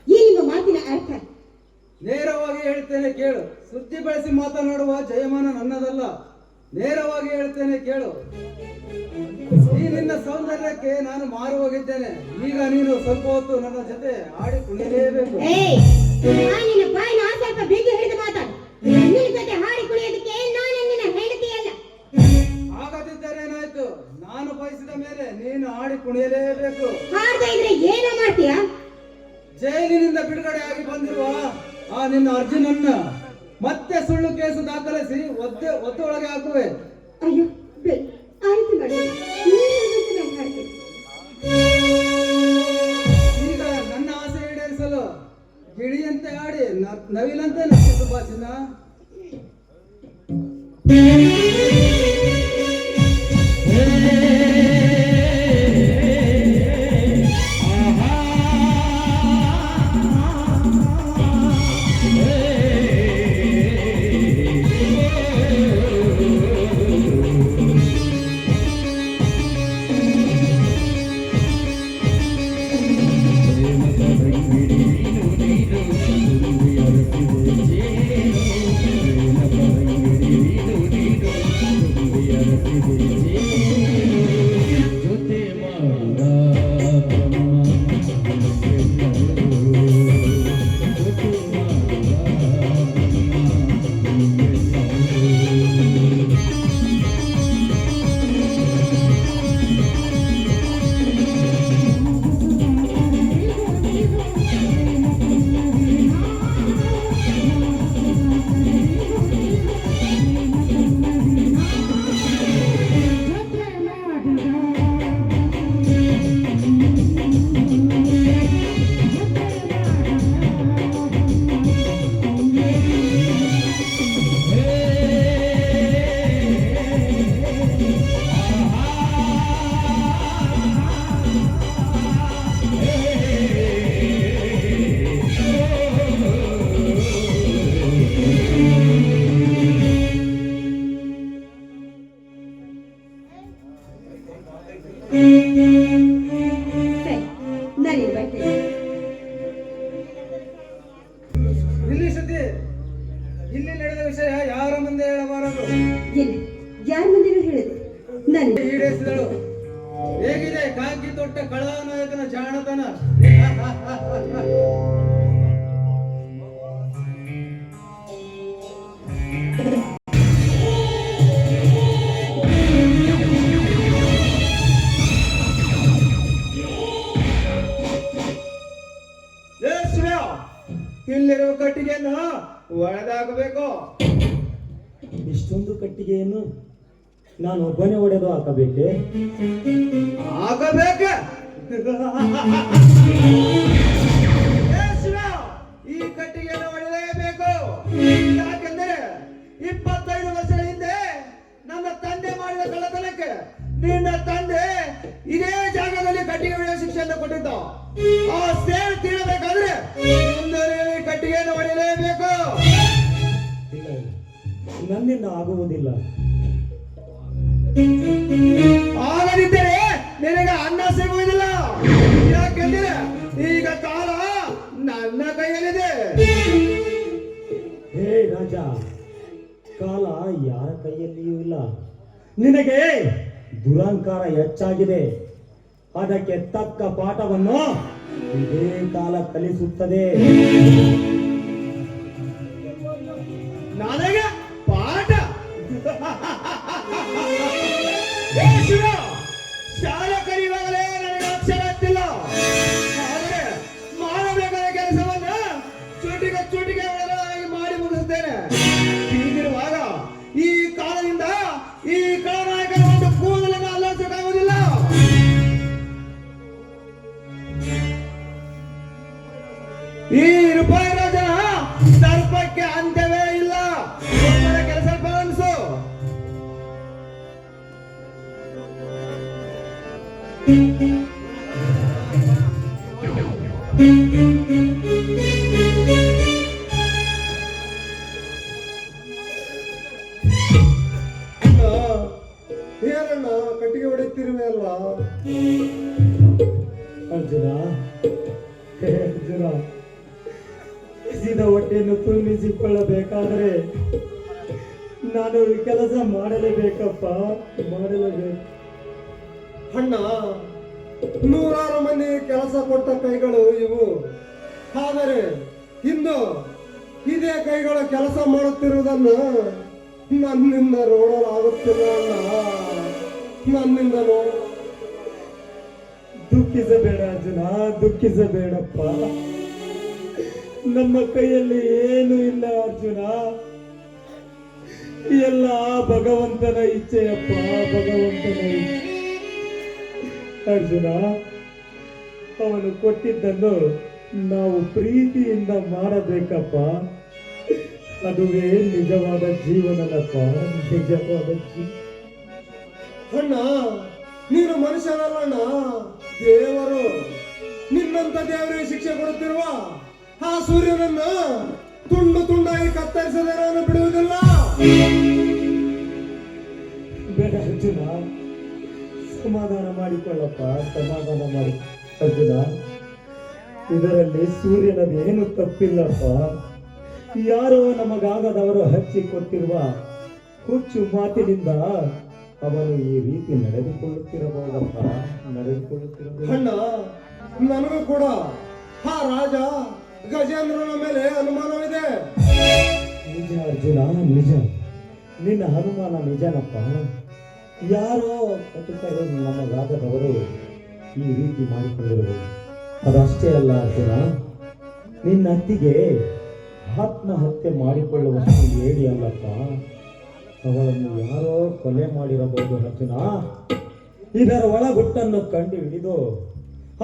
ಈ ನಿಮ್ಮ ಮಾತಿನ ಅರ್ಥ? ನೇರವಾಗಿ ಹೇಳ್ತೇನೆ ಕೇಳು. ಸುದ್ದಿ ಬಳಸಿ ಮಾತನಾಡುವ ಜಯಮಾನ ನನ್ನದಲ್ಲ. ನೇರವಾಗಿ ಹೇಳ್ತೇನೆ ಕೇಳು. ಈ ನಿನ್ನ ಸೌಂದರ್ಯಕ್ಕೆ ನಾನು ಮಾರು ಹೋಗಿದ್ದೇನೆ. ಈಗ ನೀನು ಸ್ವಲ್ಪ ಹೊತ್ತು ನನ್ನ ಜೊತೆ ಆಡಿ ಕುಣಿಯಲೇಬೇಕು. ನಿನ್ನ ಬಾಯಿನ ಸ್ವಲ್ಪ ಬೇಗ ಹಿಡಿದು ಮಾತಾಡು. ನಿನ್ನ ಜೊತೆ ಹಾಡಿ ಕುಣಿಯೋದಕ್ಕೆ ನಾನು ನಿನ್ನ ಹೆಂಡತಿಯಲ್ಲ. ಆಗದಿದ್ದರೇನಾಯ್ತು? ನಾನು ಬಯಸಿದ ಮೇಲೆ ನೀನು ಆಡಿ ಕುಣಿಯಲೇಬೇಕು. ಹಾಡದೇ ಇದ್ರೆ ಏನೋ ಮಾಡ್ತೀಯಾ? ಜೈಲಿನಿಂದ ಬಿಡುಗಡೆ ಆಗಿ ಬಂದಿರುವ ಆ ನಿನ್ನ ಅರ್ಜುನನ್ನ ಮತ್ತೆ ಸುಳ್ಳು ಕೇಸು ದಾಖಲಿಸಿ ಒದ್ದೊಳಗೆ ಹಾಕುವೆ. ಅಯ್ಯೋ ಆಯ್ತು ಮಾಡಿ ಈಗ ನನ್ನ ಆಸೆ ಈಡೇರಿಸಲು ಗಿಳಿಯಂತೆ ಆಡಿ ನವಿಲಂತೆ ನಕ್ಕಿತು ಬಾಚಿನ. ಇಲ್ಲಿ ಶ್ರುತಿ, ಇಲ್ಲಿ ನಡೆದ ವಿಷಯ ಯಾರ ಮುಂದೆ ಹೇಳಬಾರದು. ಯಾರ ಮುಂದೆ ಹೇಳಿದ್ರು? ನಾನು ಈಡೇರಿಸಿದಳು. ಹೇಗಿದೆ ಕಾಕಿ ತೊಟ್ಟ ಕಳನಾಯಕನ ಜಾಣತನ? ಇಲ್ಲಿರೋ ಕಟ್ಟಿಗೆಯನ್ನು ಒಡೆದಾಕಬೇಕು. ಇಷ್ಟೊಂದು ಕಟ್ಟಿಗೆಯನ್ನು ನಾನು ಒಬ್ಬನೇ ಒಡೆದು ಹಾಕಬೇಕೆ? ಆಗಬೇಕ. ಈ ಕಟ್ಟಿಗೆಯನ್ನು ಒಡೆಯಲೇಬೇಕು. ಯಾಕೆಂದರೆ 25 ವರ್ಷಗಳ ಹಿಂದೆ ನನ್ನ ತಂದೆ ಮಾಡಿದ ಕಳ್ಳತನಕ್ಕೆ ನಿನ್ನ ತಂದೆ ಇದೇ ಜಾಗದಲ್ಲಿ ಕಟ್ಟಿಗೆ ಹೊಡೆಯುವ ಶಿಕ್ಷೆಯನ್ನು ಕೊಟ್ಟಿದ್ದ. ಆ ಸೇಡು ತೀರಬೇಕಾದ್ರೆ ಕಟ್ಟಿಗೆಯನ್ನು ಹೊಡೆಯಲೇಬೇಕು. ನನ್ನಿಂದ ಆಗುವುದಿಲ್ಲ. ಆಗದಿದ್ದರೆ ನಿನಗೆ ಅನ್ನ ಸಿಗುವುದಿಲ್ಲ. ಯಾಕೆಂದರೆ ಈಗ ಕಾಲ ನನ್ನ ಕೈಯಲ್ಲಿದೆ. ಹೇ ರಾಜ, ಕಾಲ ಯಾರ ಕೈಯಲ್ಲಿಯೂ ಇಲ್ಲ. ನಿನಗೆ ದುರಹಂಕಾರ ಹೆಚ್ಚಾಗಿದೆ. ಅದಕ್ಕೆ ತಕ್ಕ ಪಾಠವನ್ನು ಇದೇ ಕಾಲ ಕಲಿಸುತ್ತದೆ. ನನಗೆ ಪಾಠ? ಶಾಲೆ ಕಲಿಯುವಾಗಲೇ ನನಗೆ ಅಕ್ಷರ ಹತ್ತಿಲ್ಲ. ಆದರೆ ಮಾಡಬೇಕಾದ ಕೆಲಸವನ್ನು ಚುಟಿಗೆ ಒಳಗಾಗಿ ಮಾಡಿ ಮುಗಿಸುತ್ತೇನೆ. ಹೀಗಿರುವಾಗ ಈ ಕಾಲದಿಂದ ಈ ಕಳನಾಯಕನ ಒಂದು ಕೂದಲನ್ನು ಅಲ್ಲಾಡಿಸಕ್ಕಾಗುವುದಿಲ್ಲ. ಈ ರೂಪಾಯಿ ರಾಜನ ಸರ್ಪಕ್ಕೆ ಅಂತ್ಯವೇ ಇಲ್ಲ. ಕೆಲಸ ಪ್ರಾರಂಭಿಸು. ಅರ್ಜುನ, ಹೇ ಅರ್ಜುನ, ಹಸಿದ ಹೊಟ್ಟೆಯನ್ನು ತುಂಬಿಸಿಕೊಳ್ಳಬೇಕಾದರೆ ನಾನು ಈ ಕೆಲಸ ಮಾಡಲೇಬೇಕಪ್ಪ, ಮಾಡಲೇಬೇಕು. ಅಣ್ಣ, ನೂರಾರು ಮಂದಿ ಕೆಲಸ ಕೊಟ್ಟ ಕೈಗಳು ಇವು. ಆದರೆ ಇಂದು ಇದೇ ಕೈಗಳು ಕೆಲಸ ಮಾಡುತ್ತಿರುವುದನ್ನು ನನ್ನಿಂದ ನೋಡಲಾಗುತ್ತಿಲ್ಲ ಅಣ್ಣ, ನನ್ನಿಂದ ದುಃಖಿಸಬೇಡ ಅರ್ಜುನ, ದುಃಖಿಸಬೇಡಪ್ಪ. ನಮ್ಮ ಕೈಯಲ್ಲಿ ಏನು ಇಲ್ಲ ಅರ್ಜುನ, ಎಲ್ಲ ಭಗವಂತನ ಇಚ್ಛೆಯಪ್ಪ, ಭಗವಂತನ ಇಚ್ಛೆ. ಅರ್ಜುನ, ಅವನು ಕೊಟ್ಟಿದ್ದನ್ನು ನಾವು ಪ್ರೀತಿಯಿಂದ ಮಾಡಬೇಕಪ್ಪ. ಅದುವೇ ನಿಜವಾದ ಜೀವನದಪ್ಪ, ನಿಜವಾದ ಜೀವನ. ಅಣ್ಣ, ನೀನು ಮನುಷ್ಯನಲ್ಲಣ್ಣ, ದೇವರು. ನಿನ್ನಂತ ದೇವರಿಗೆ ಶಿಕ್ಷೆ ಕೊಡುತ್ತಿರುವ ಆ ಸೂರ್ಯನನ್ನ ತುಂಡು ತುಂಡಾಗಿ ಕತ್ತರಿಸದೆ ನಾನು ಬಿಡುವುದಿಲ್ಲ. ಬೇಡ ಅರ್ಜುನ, ಸಮಾಧಾನ ಮಾಡಿಕೊಳ್ಳಪ್ಪ, ಸಮಾಧಾನ ಮಾಡಿ. ಅರ್ಜುನ, ಇದರಲ್ಲಿ ಸೂರ್ಯನದೇನು ತಪ್ಪಿಲ್ಲಪ್ಪ. ಯಾರೋ ನಮಗಾಗದವರು ಹಚ್ಚಿಕೊಟ್ಟಿರುವ ಹುಚ್ಚು ಮಾತಿನಿಂದ ಅವನು ಈ ರೀತಿ ನಡೆದುಕೊಳ್ಳುತ್ತಿರಬಹುದಪ್ಪ, ನಡೆದುಕೊಳ್ಳುತ್ತಿರಬಹುದು. ಅಣ್ಣ, ನನಗೂ ಕೂಡ ಆ ರಾಜ ಗಜೇಂದ್ರನ ಮೇಲೆ ಅನುಮಾನವಿದೆ. ನಿಜ ಅರ್ಜುನ, ನಿಜ. ನಿನ್ನ ಅನುಮಾನ ನಿಜನಪ್ಪ. ಯಾರೋ ಕಟುಕರು ನಮಗಾಗದವರು ಈ ರೀತಿ ಮಾಡಿಕೊಂಡಿರಬಹುದು. ಅದಷ್ಟೇ ಅಲ್ಲ ಅರ್ಜುನ, ನಿನ್ನ ಅತ್ತಿಗೆ ಆತ್ಮಹತ್ಯೆ ಮಾಡಿಕೊಳ್ಳುವಷ್ಟು ಹೇಳಿ ಅಲ್ಲಪ್ಪ, ಅವಳನ್ನು ಯಾರೋ ಕೊಲೆ ಮಾಡಿರಬಹುದು ಅರ್ಜುನ. ಇದರ ಒಳಗುಟ್ಟನ್ನು ಕಂಡು ಹಿಡಿದು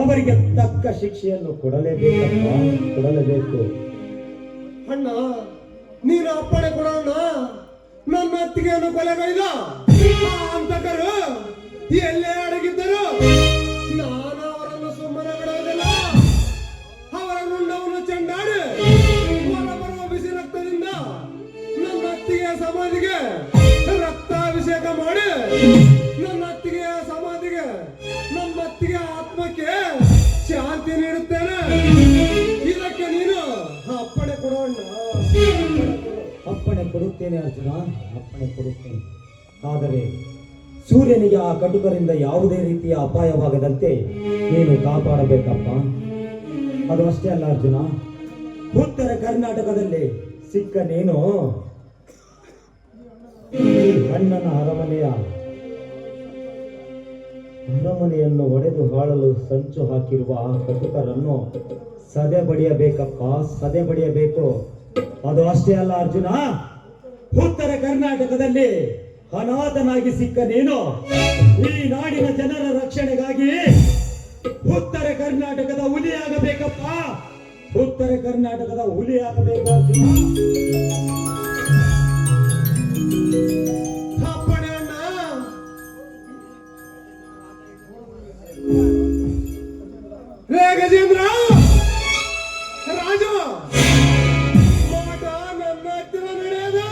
ಅವರಿಗೆ ತಕ್ಕ ಶಿಕ್ಷೆಯನ್ನು ಕೊಡಲೇಬೇಕಪ್ಪ, ಕೊಡಲೇಬೇಕು. ಅಣ್ಣ, ನೀನು ಅಪ್ಪಣೆ ಕೊಡೋಣ. ನನ್ನ ಅತ್ತಿಗೆಯನ್ನು ಕೊಲೆಗೈದ ಅಂತಕರು ಎಲ್ಲೇ ಅಡಗಿದ್ದರು ನಾನು ಅವರನ್ನು ಸುಮ್ಮನೆ ಬಿಡುವುದಿಲ್ಲ. ಅವರ ಗುಂಡವನ್ನು ಚೆಂಡಾಡಿ ಹೊರಬರುವ ಬಿಸಿ ರಕ್ತದಿಂದ ನನ್ನ ಅತ್ತಿಗೆಯ ಸಮಾಧಿಗೆ ರಕ್ತಾಭಿಷೇಕ ಮಾಡಿ ನನ್ನ ಅತ್ತಿಗೆಯ ಸಮಾಧಿಗೆ, ನಮ್ಮ ಅತ್ತಿಗೆಯ ಆತ್ಮಕ್ಕೆ ಶಾಂತಿ ನೀಡುತ್ತೇನೆ. ಇದಕ್ಕೆ ನೀನು ಅಪ್ಪಣೆ ಕೊಡೋಣ. ಅಪ್ಪಣೆ ಕೊಡುತ್ತೇನೆ ಅರ್ಜುನ, ಅಪ್ಪಣೆ ಕೊಡುತ್ತೇನೆ. ಆದರೆ ಸೂರ್ಯನಿಗೆ ಆ ಕಟುಕರಿಂದ ಯಾವುದೇ ರೀತಿಯ ಅಪಾಯವಾಗದಂತೆ ನೀನು ಕಾಪಾಡಬೇಕಪ್ಪ. ಅದು ಅಷ್ಟೇ ಅಲ್ಲ ಅರ್ಜುನ, ಉತ್ತರ ಕರ್ನಾಟಕದಲ್ಲಿ ಸಿಕ್ಕ ನೀನು ಈ ಅಣ್ಣನ ಅರಮನೆಯನ್ನು ಒಡೆದು ಹಾಳಲು ಸಂಚು ಹಾಕಿರುವ ಆ ಕಟುಕರನ್ನು ಸದೆ ಬಡಿಯಬೇಕಪ್ಪ, ಸದೆ ಬಡಿಯಬೇಕು. ಅದು ಅಷ್ಟೇ ಅಲ್ಲ ಅರ್ಜುನ, ಉತ್ತರ ಕರ್ನಾಟಕದಲ್ಲಿ ಅನಾಥನಾಗಿ ಸಿಕ್ಕ ನೀನು ಈ ನಾಡಿನ ಜನರ ರಕ್ಷಣೆಗಾಗಿ ಉತ್ತರ ಕರ್ನಾಟಕದ ಹುಲಿಯಾಗಬೇಕಪ್ಪ, ಉತ್ತರ ಕರ್ನಾಟಕದ ಹುಲಿಯಾಗಬೇಕು ಅರ್ಜುನ. ಅಪ್ಪಣೆ ಅಣ್ಣ. ರೇ ಗಜೇಂದ್ರ, ರಾಜು, ಮಾಟ ನನ್ನ ಹತ್ತಿರ ನಡೆಯೋದು.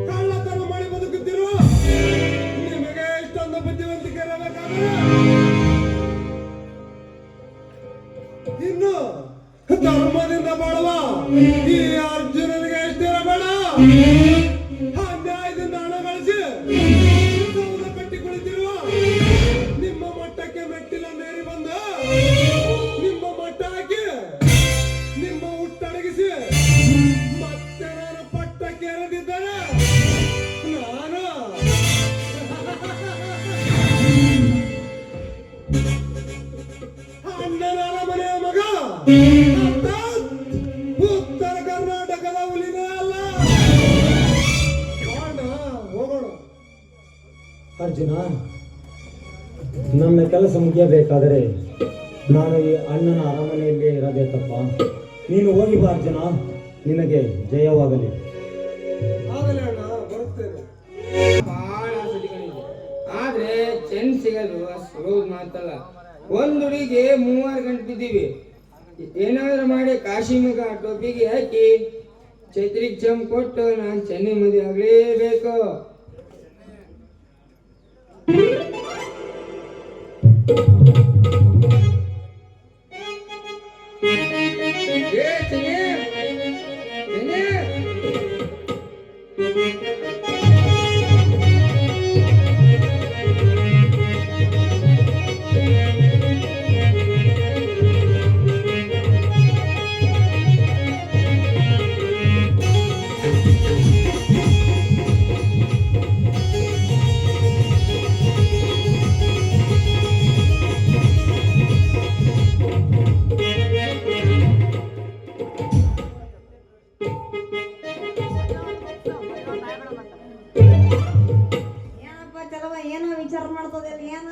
ಕಳ್ಳತನ ಮಾಡಿ ಬದುಕುತ್ತಿರುವ ನಿಮಗೆ ಇಷ್ಟೊಂದು ಬುದ್ಧಿವಂತಿಕೆ ಇರಬೇಕಾದ್ರೆ ಇನ್ನು ಧರ್ಮದಿಂದ ಬಾಳುವ ಈ ಅರ್ಜುನನಿಗೆ ಎಷ್ಟಿರಬೇಡ. ಅನ್ಯಾಯದಿಂದ ಹಣ ಗಳಿಸಿ ಸೌಧ ಕಟ್ಟಿ ಕುಳಿತಿರುವ ನಿಮ್ಮ ಮಟ್ಟಕ್ಕೆ ಮೆಟ್ಟಿಲ ಮೇರಿ ಬಂದ ನಿಮ್ಮ ಮಟ್ಟ ಹಾಕಿ ನಿಮ್ಮ ಹುಟ್ಟಡಗಿಸಿ ಮತ್ತೆ ನಾನು ಪಟ್ಟಕ್ಕೆ ಎರೆದಿದ್ದರೆ ನಾನು ಅಣ್ಣನ ಮನೆಯ ಮಗ ಅರ್ಥಾತ್ ಉತ್ತರ ಕರ್ನಾಟಕದ ಹುಲಿನೇ ಅಲ್ಲ. ಹೋಗೋಣ ಅರ್ಜುನ, ನನ್ನ ಕೆಲಸ ಮುಗಿಯಬೇಕಾದರೆ ನಾನು ಈ ಅಣ್ಣನ ಅರಮನೆಯಲ್ಲೇ ಇರಬೇಕಪ್ಪ. ನೀನು ಹೋಗಿ ಬಾ ಅರ್ಜುನ, ನಿನಗೆ ಜಯವಾಗಲಿ. ಆಗಲೇ ಅಣ್ಣ, ಬರುತ್ತೇನೆ. ಬಹಳ ಆಸಕ್ತಿಗಳಿದೆ. ಆದ್ರೆ ಚೆನ್ ಸಿಗಲು ಸುಲಭ ಮಾತಲ್ಲ. ಒಂದ್ ಹುಡುಗಿಗೆ 3 ಗಂಟೆ ಬಿದ್ದೀವಿ. ಏನಾದ್ರೂ ಮಾಡಿ ಕಾಶಿಮಗ ಟೋಪಿಗೆ ಹಾಕಿ ಛತ್ರಿಗೆ ಜಂಪ್ ಕೊಟ್ಟು ನಾನು ಚೆನ್ನೈ ಮದುವೆ ಆಗ್ಲೇಬೇಕು. ಏ ಚೆನ್ನಿ ಚೆನ್ನಿ ಏನಪ್ಪ ಚಲವ ಏನೋ ವಿಚಾರ ಮಾಡ್ತದಿಲ್ಲ ಏನ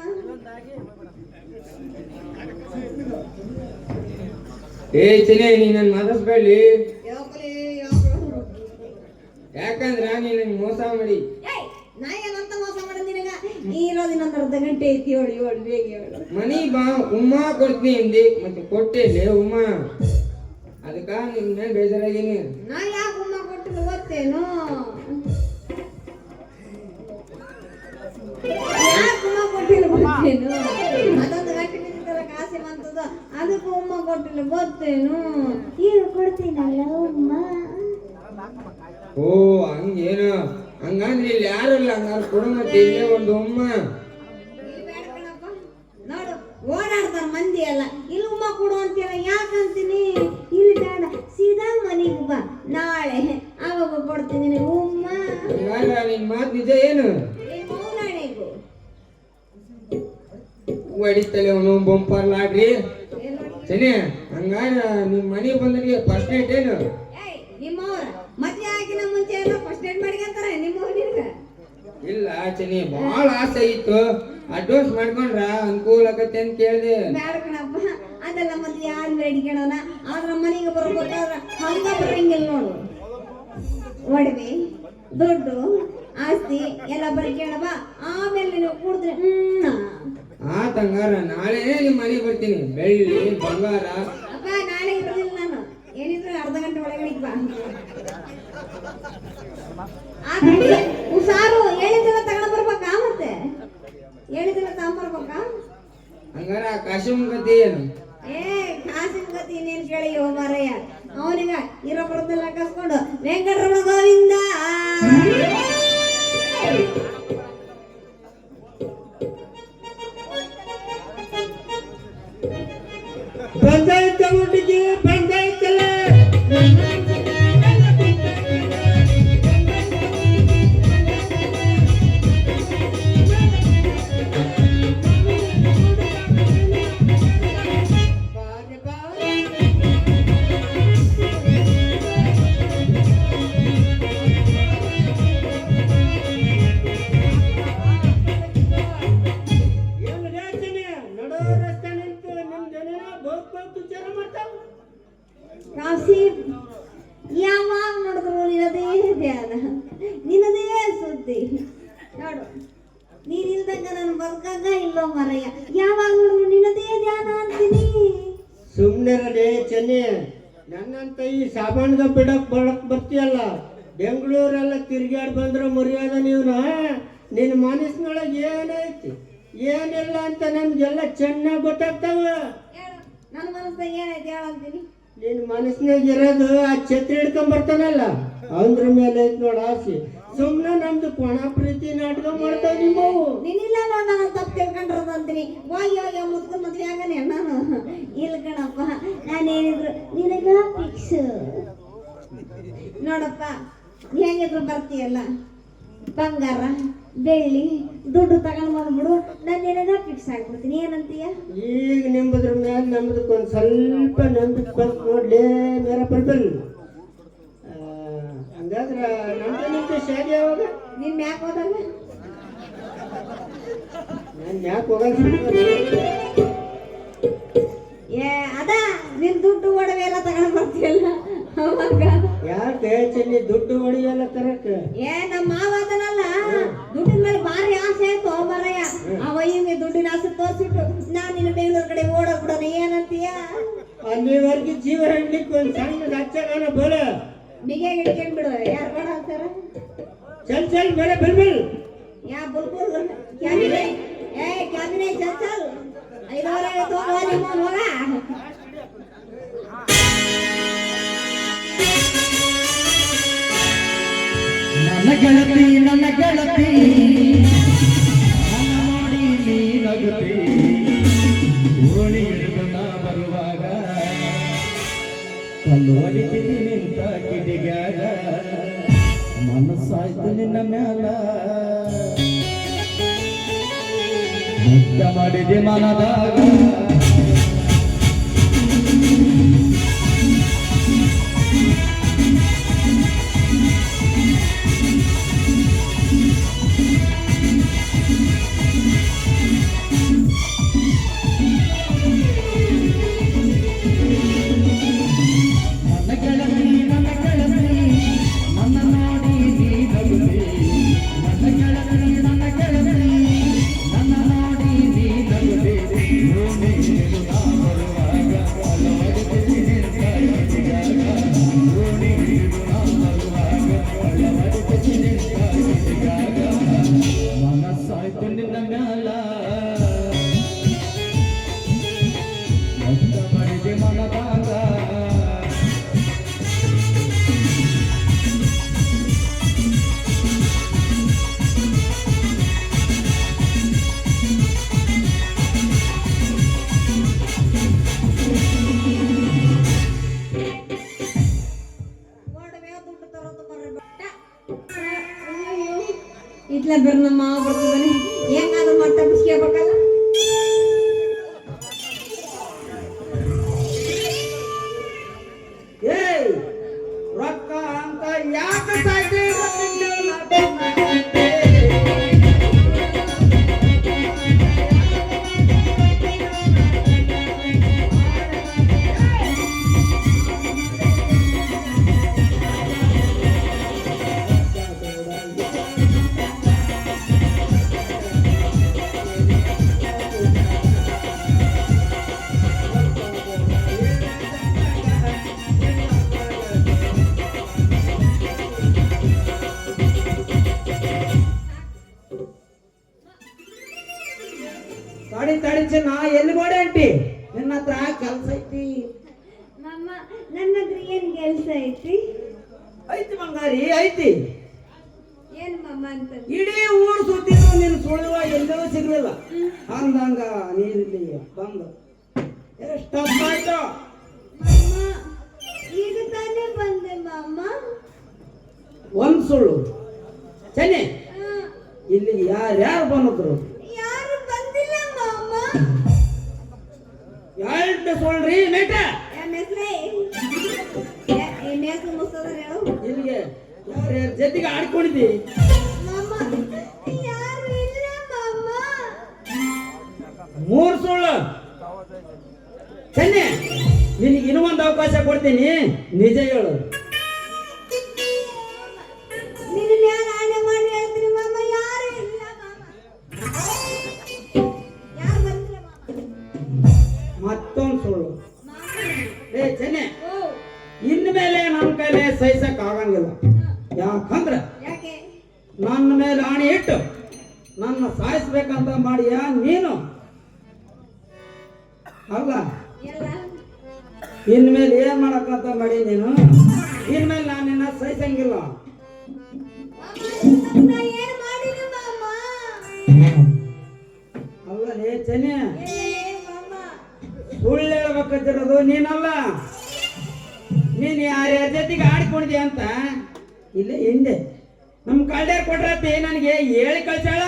ಏ ಚೆನ್ನಿ ನೀ ನನ್ ಮಾತಾಡ್ಸ್ಬೇಡಿ ಯಾಕಲಿ ಯಾಕಂದ್ರ ನೀ ನಂಗೆ ಮೋಸ ಮಾಡಿ ನಾ ಏನಂತ ಮೋಸ ಮಾಡ ನಿನಗ ಇರೋದು ಇನ್ನೊಂದು ಅರ್ಧ ಗಂಟೆ ಐತಿ ಹೇಳಿ ಬೇಗ ಹೇಳು ಮನಿ ಬಾ ಉಮ್ಮ ಕೊಡ್ತೀನಿ ಅಂದಿ ಮತ್ತೆ ಕೊಟ್ಟೇಲೆ ಉಮ್ಮ ಅದಕ್ಕ ನಿನ್ ಮೇಲೆ ಬೇಜಾರಾಗೀನಿ ನಾ ಯಾಕೆ ಉಮ್ಮ ಕೊಟ್ಟಿಲ್ಲ ಗೊತ್ತೇನು ಯಾಕೆ ಉಮ್ಮ ಕೊಟ್ಟಿಲ್ಲ ಗೊತ್ತೇನು ಅದೊಂದು ಗಂಟೆ ನಿಂತಲ್ಲ ಕಾಸೆ ಬಂತದ ಅದಕ್ಕೆ ಉಮ್ಮ ಕೊಟ್ಟಿಲ್ಲ ಗೊತ್ತೇನು ಈಗ ಕೊಡ್ತೀನಲ್ಲ ಉಮ್ಮ ಓ ಹಂಗೇನು ಹಂಗಂದ್ರೆ ಇಲ್ಲಿ ಯಾರಲ್ಲ ಹಂಗಾರೆ ಕೊಡು ಮತ್ತೆ ಇಲ್ಲೇ ಒಂದು ಉಮ್ಮ ಇಲ್ಲಿ ಬೇಡ ಕಣಪ್ಪ. ನೋಡು ಓಡಾಡ್ತಾರ ಮಂದಿ ಎಲ್ಲ ಇಲ್ಲಿ ಉಮ್ಮ ಕೊಡು ಅಂತೇಳ ಯಾಕಂತೀನಿ ಇಲ್ಲಿ ಬೇಡ ಸೀದಾ ಮನೆಗೆ ಬಾ ನಾಳೆ ಆವಾಗ ಕೊಡ್ತೀನಿ ನಿನಗೆ ಉಮ್ಮ ಹಂಗಾರ ನಿನ್ ಮಾತು ನಿಜ ಏನು ನಿಮ್ಮ ಮೌನಾಣೆಗೂ ಹೊಡಿತಲೆ ಅವನು ಬಂಪರ್ ಲಾಡ್ರಿ ಸರಿ ಹಂಗಾರ ನಿಮ್ ಮನೆಗೆ ಬಂದನಿಗೆ ಫಸ್ಟ್ ನೈಟ್ ಏನು ಏಯ್ ನಿಮ್ಮವ್ರ ಮದ್ವೆ ಆಗಿನ ಮುಂಚೆ ಎಲ್ಲ ಫಸ್ಟ್ ಏಡ್ ಮಾಡ್ಕೊಂತಾರ ನಿಮ್ಮವ್ರ ನಿನಗ ಇಲ್ಲ ಚೆನ್ನಿ ಬಹಳ ಆಸೆ ಇತ್ತು ಅಡ್ವಾನ್ಸ್ ಮಾಡ್ಕೊಂಡ್ರ ಅನುಕೂಲ ಆಗತ್ತೆ ಅಂತ ಕೇಳಿದೆ ಬೇಡ ಕಣಪ್ಪ ಅದೆಲ್ಲ ಮದ್ವೆ ಆದ್ಮೇಲೆ ಹಿಡ್ಕೊಳೋಣ ಆದ್ರ ಮನೆಗೆ ಬರ್ಬೇಕಾದ್ರ ಹಂಗ ಬರಂಗಿಲ್ಲ ನೋಡು ಒಡವೆ ದುಡ್ಡು ಆಸ್ತಿ ಎಲ್ಲ ಬರ್ಕೇಳವ ಆಮೇಲೆ ನೀವು ಕೂಡಿದ್ರೆ ಆತ ಹಂಗಾರ ನಾಳೆ ನಿಮ್ ಮನೆಗೆ ಬರ್ತೀನಿ ಬೆಳ್ಳಿ ಬಂಗಾರ ಅಪ್ಪ ನಾಳೆ ಇರೋದಿಲ್ಲ ನಾನು ಏನಿದ್ರು ಅರ್ಧ ಗಂಟೆ ಒಳಗಡೆ ಬಾ ಹುಷಾರು ಹೇಳಿದ್ದೆಲ್ಲ ತಗೊಂಡ್ ಬರ್ಬೇಕಾ ಮತ್ತೆ ಹೇಳಿದ್ದೆಲ್ಲ ತಗೊಂಡ್ಬರ್ಬೇಕಾ ಹಂಗಾರ ಕಾಶಿಮ್ ಗತಿ ಏನು ಏ ಕಾಸಿನ ಗತಿ ಇನ್ನೇನ್ ಕೇಳಿಯೋ ಮಾರಯ್ಯ ಅವನಿಗ ಇರೋ ಬರೋದೆಲ್ಲ ಕಸ್ಕೊಂಡು ವೆಂಕಟರಮಣ ಗೋವಿಂದ ಬಂದಾಯ್ತ ಹುಡುಗಿ ಬಂದಾಯ್ತಲ್ಲ ಕಾಸಿ ಯಾವಾಗ ನೋಡಿದ್ರು ನಿನ್ನದೇ ಧ್ಯಾನ ನಿನ್ನದೇ ಸುದ್ದಿ ನೋಡು ನೀನಿಲ್ದಂಗ ನಾನು ಬದುಕಾಗ ಇಲ್ಲೋ ಮರಯ್ಯ ಯಾವಾಗ ನೋಡಿದ್ರು ನಿನ್ನದೇ ಧ್ಯಾನ ಅಂತೀನಿ ಸುಮ್ನೆ ಚೆನ್ನಿ ನನ್ನಂತ ಈ ಸಾಮಾನ್ಯ ಬಡಕ್ ಬರ್ತೀಯಲ್ಲ ಬೆಂಗಳೂರೆಲ್ಲ ತಿರ್ಗಾಡ್ ಬಂದ್ರೆ ಮರ್ಯಾದ ನೀವ್ನ ನಿನ್ನ ಮನಸ್ಸಿನೊಳಗೆ ಏನೈತಿ ಏನಿಲ್ಲ ಅಂತ ನಮ್ಗೆಲ್ಲ ಚೆನ್ನಾಗಿ ಗೊತ್ತಾಗ್ತಾವ ಹೇಳು ನನ್ನ ಮನಸ್ಸಾಗ ಏನೈತೆ ಹೇಳಂತೀನಿ ನಿನ್ನ ಮನಸ್ಸಿನಾಗ ಇರೋದು ಆ ಛತ್ರಿ ಹಿಡ್ಕೊಂಡ್ ಬರ್ತಾನಲ್ಲ ಅಂದ್ರ ಮೇಲೆ ಐತ್ ನೋಡ ಆಸೆ ಸುಮ್ನೆ ನಮ್ದು ಕೊಣ ಪ್ರೀತಿ ನಾಟಕ ಮಾಡ್ತಾವ ನಿಮ್ಮವು ನಿನ್ನಿಲ್ಲ ನಾನು ತಪ್ಪು ತಿಳ್ಕೊಂಡ್ರದ ಅಂತೀನಿ ಹೋಗಿ ಹೋಗಿ ಮುದ್ಕ ಮದ್ವೆ ಆಗನೆ ನಾನು ಇಲ್ಲ ಕಣಪ್ಪ ನಾನೇನಿದ್ರು ನಿನಗ ಫಿಕ್ಸ್ ನೋಡಪ್ಪ ನೀ ಹೆಂಗಿದ್ರು ಬರ್ತೀಯಲ್ಲ ಬಂಗಾರ ಬೆಳ್ಳಿ ದುಡ್ಡು ತಗೊಂಡ್ ಬಂದ್ಬಿಡು ನಾನು ನಿನಗ ಫಿಕ್ಸ್ ಆಗ್ಬಿಡ್ತೀನಿ ಏನಂತೀಯ ಈಗ ನಿಂಬುದ್ರ ಮೇಲೆ ನಮ್ದಕ್ಕೊಂದು ಸ್ವಲ್ಪ ನಂಬಿಕೆ ಬಂತು ನೋಡ್ಲೇ ಮೇರ ಪರ್ಬಲ್ ಹಂಗಾದ್ರೆ ನಮ್ದು ನಿಮ್ದು ಶಾದಿ ಯಾವಾಗ ನಿನ್ ಯಾಕೆ ಹೋದಾಗ ನಾನು ಯಾಕೆ ಹೋಗಲ್ಲ ಏ ಅದ ನಿನ್ ದುಡ್ಡು ಒಡವೆ ಎಲ್ಲ ತಗೊಂಡ್ ಬರ್ತೀಯಲ್ಲ ಅವಾಗ ಯಾಕೆ ಚೆನ್ನಿ ದುಡ್ಡು ಹೊಡಿಯಲ್ಲ ತರಕ ಏ ನಮ್ಮ ಮಾವ ಅದನಲ್ಲ ದುಡ್ಡಿನ ಮೇಲೆ ಭಾರಿ ಆಸೆ ಆಯ್ತು ಮರಯ್ಯ ಅವ ಹಿಂಗೆ ದುಡ್ಡಿನ ಆಸೆ ತೋರ್ಸಿಟ್ಟು ನಾನ್ ನಿನ್ನ ಬೆಂಗಳೂರು ಕಡೆ ಓಡೋಗ್ಬಿಡೋಣ ಏನಂತೀಯ ಅಲ್ಲಿವರೆಗೆ ಜೀವ ಹಿಡ್ಲಿಕ್ಕೆ ಒಂದು ಸಣ್ಣ ಹಚ್ಚಗಾನ ಬೋಲ ಬಿಗೆ ಹಿಡ್ಕೊಂಡ್ ಬಿಡು ಯಾರು ಬೇಡ ಅಂತಾರ ಚಲ್ ಚಲ್ ಬೇರೆ ಬಿಲ್ಬಿಲ್ ಯಾ ಬುಲ್ಬುಲ್ ಕ್ಯಾಬಿನೆ ಏ ಕ್ಯಾಬಿನೆ ಚಲ್ ಚಲ್ 5 ವರ್ಷ ಹೋಗ ನಿಮ್ಮ ಹೋಗ ಗೆಳತಿ ನನ್ನ ಗೆಳತಿ ನನ್ನ ನೋಡಿ ನೀ ನಗುತ್ತಿ ಓಣಿ ಹಿಡಿದು ನಾ ಬರುವಾಗ ಕಲ್ಲು ಹೊಡಿತೀನಿ ನಿಂತ ಕಿಡಿಗ್ಯಾಗ ಮನಸ್ಸಾಯ್ತು ನಿನ್ನ ಮ್ಯಾಲ ಮುಕ್ತ ಮಾಡಿದೆ ಮನದಾಗ ಮನಸ್ಸಾಯ್ತು ನಿನ್ನ ಮ್ಯಾಲ ಮುಕ್ತ ಮಾಡಿದೆ ಮನದಾಗ ಇಟ್ಲ ಬೇರೆ ನಮ್ಮ ಮಾವ ಬರ್ತಿದ್ದಾನೆ ಹೆಂಗಾದ್ರೂ ಮತ್ತೆ ಬಿಸ್ಕೇಬೇಕಲ್ಲ. ಏಯ್ ರೊಕ್ಕ ಅಂತ ಯಾಕೆ ಸಾಯ್ತಿ ತಡಿ ಚಿನ್ನ ಎಲ್ಲಿ ಗೋಡೆ ಅಂಟಿ ನಿನ್ನ ಹತ್ರ ಕೆಲಸ ಐತಿ ಮಾಮ ನನ್ನ ಹತ್ರ ಏನ್ ಕೆಲಸ ಐತಿ? ಐತಿ ಬಂಗಾರಿ ಐತಿ. ಏನ್ ಮಾಮ ಅಂತ? ಇಡೀ ಊರು ಸುತ್ತಿದ್ರು ನಿನ್ ಸುಳಿವ ಎಲ್ಲೂ ಸಿಗ್ಲಿಲ್ಲ. ಹಂಗ ನೀರಿಲ್ಲಿ ಬಂದ ಎಷ್ಟಾಯ್ತು? ಮಾಮ ಈಗ ತಾನೇ ಬಂದೆ ಮಾಮ. ಒಂದ್ ಸುಳ್ಳು ಚೆನ್ನಿ ಆ, ಇಲ್ಲಿ ಯಾರ್ಯಾರು ಬಂದ್ರು? ಯಾರು ಬಂದಿಲ್ಲ ಮಾಮ. ಎರಡು ಸುಳ್ಳ್ರಿ ನೈಟ ಇಲ್ಲಿಗೆ ಯಾರ್ಯಾರ ಜೊತೆಗೆ ಆಡ್ಕೊಂಡಿದ್ದಿ? ಯಾರು ಇಲ್ಲ ಮಾಮ. ಮೂರು ಸುಳ್ಳು ಚೆನ್ನಿ ನಿನಗೆ ಇನ್ನೂ ಒಂದು ಅವಕಾಶ ಕೊಡ್ತೀನಿ, ನಿಜ ಹೇಳು. ನಿನ್ನ ಯಾರು ಆಣೆ ಮಾಡಿ ಹೇಳ್ತೀನಿ ಮಾಮ, ಯಾರು ಇಲ್ಲ ಮಾಮ. ಯಾರು ಬಂದಿಲ್ಲ ಮಾಮ. ಮತ್ತೊಂದು ಸುಳ್ಳು. ಏ ಚೆನ್ನಿ ಓ, ಇನ್ಮೇಲೆ ನನ್ನ ಕೈಲೇ ಸಹಿಸಕ್ ಆಗಂಗಿಲ್ಲ. ಯಾಕಂದ್ರ ಯಾಕೆ? ನನ್ನ ಮೇಲೆ ಆಣೆ ಇಟ್ಟು ನನ್ನ ಸಾಯಿಸ್ಬೇಕಂತ ಮಾಡಿಯ ನೀನು ಅಲ್ಲ. ಎಲ್ಲ ಇನ್ಮೇಲೆ ಏನ್ ಮಾಡಕ್ಕಂತ ಮಾಡಿ ನೀನು? ಇನ್ಮೇಲೆ ನಾನು ನಿನ್ನ ಸಹಿಸಂಗಿಲ್ಲ. ನಾ ಏನ್ ಮಾಡಿಲ್ಲ ಮಾಮ. ಅಲ್ಲ ಲೇ ಚೆನ್ನಿ, ಏ ಮಾಮ, ಸುಳ್ಳು ಹೇಳ್ಬೇಕಂತಿರೋದು ನೀನಲ್ಲ. ನೀನ್ ಯಾರ್ಯಾರ ಜೊತೆಗೆ ಆಡ್ಕೊಂಡಿದ್ಯ ಅಂತ ಇಲ್ಲೇ ಹಿಂದೆ ನಮ್ ಕಳ್ಳ್ಯಾರ ಕೊಟ್ರತಿ ನನಗೆ ಹೇಳಿ ಕಳ್ಸಾಳ.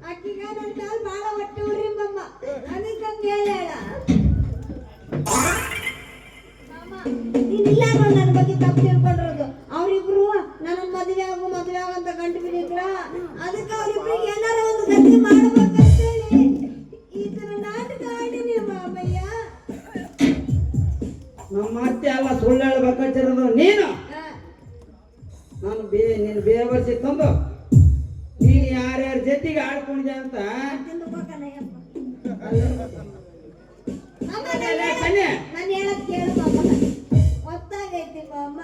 ಆಕಿಗ ನನ್ನ ಕಾಲ್ ಬಾಳ ಹೊಟ್ಟೆ ಉರಿ ಮಾಮ, ಅದಕ್ಕಂತ ಹೇಳ್ಯಾಳ. ಮಾಮ ನೀನಿಲ್ಲ ನೋಡ್ ನನ್ನ ಬಗ್ಗೆ ತಪ್ಪು ತಿಳ್ಕೊಂಡಿರೋದು. ಅವ್ರಿಬ್ರು ನನ್ನ ಮದುವೆ ಆಗು ಅಂತ ಗಂಟು ಬಿದ್ದಿದ್ರ, ಅದಕ್ಕೆ ಅವ್ರಿಬ್ರಿಗೆ ಏನಾರ ಒಂದು ಗತಿ ಮಾಡ್ಬೇಕಂತೇಳಿ ಈ ತರ ನಾಟಕ ಆಡಿನಿ ಮಾಮಯ್ಯ. ನಮ್ಮ ಅತ್ತೆ ಅಲ್ಲ ಸುಳ್ಳು ಹೇಳ್ಬೇಕಂತಿರೋದು ನೀನು. ಆ, ನಾನು ನೀನು ಬೇವರ್ಸಿ ತಂದು ನೀನು ಯಾರ್ಯಾರ ಜೊತೆಗೆ ಆಡ್ಕೊಂಡಿದ್ಯ ಅಂತ ತಿಂದು ಹೋಗನಯ್ಯಪ್ಪ. ಮಾಮ, ಅಲ್ಲ ಕನ್ಯೆ, ನಾನು ಹೇಳದ್ ಕೇಳು ಮಾಮ, ಗೊತ್ತಾಗೈತಿ ಮಾಮ.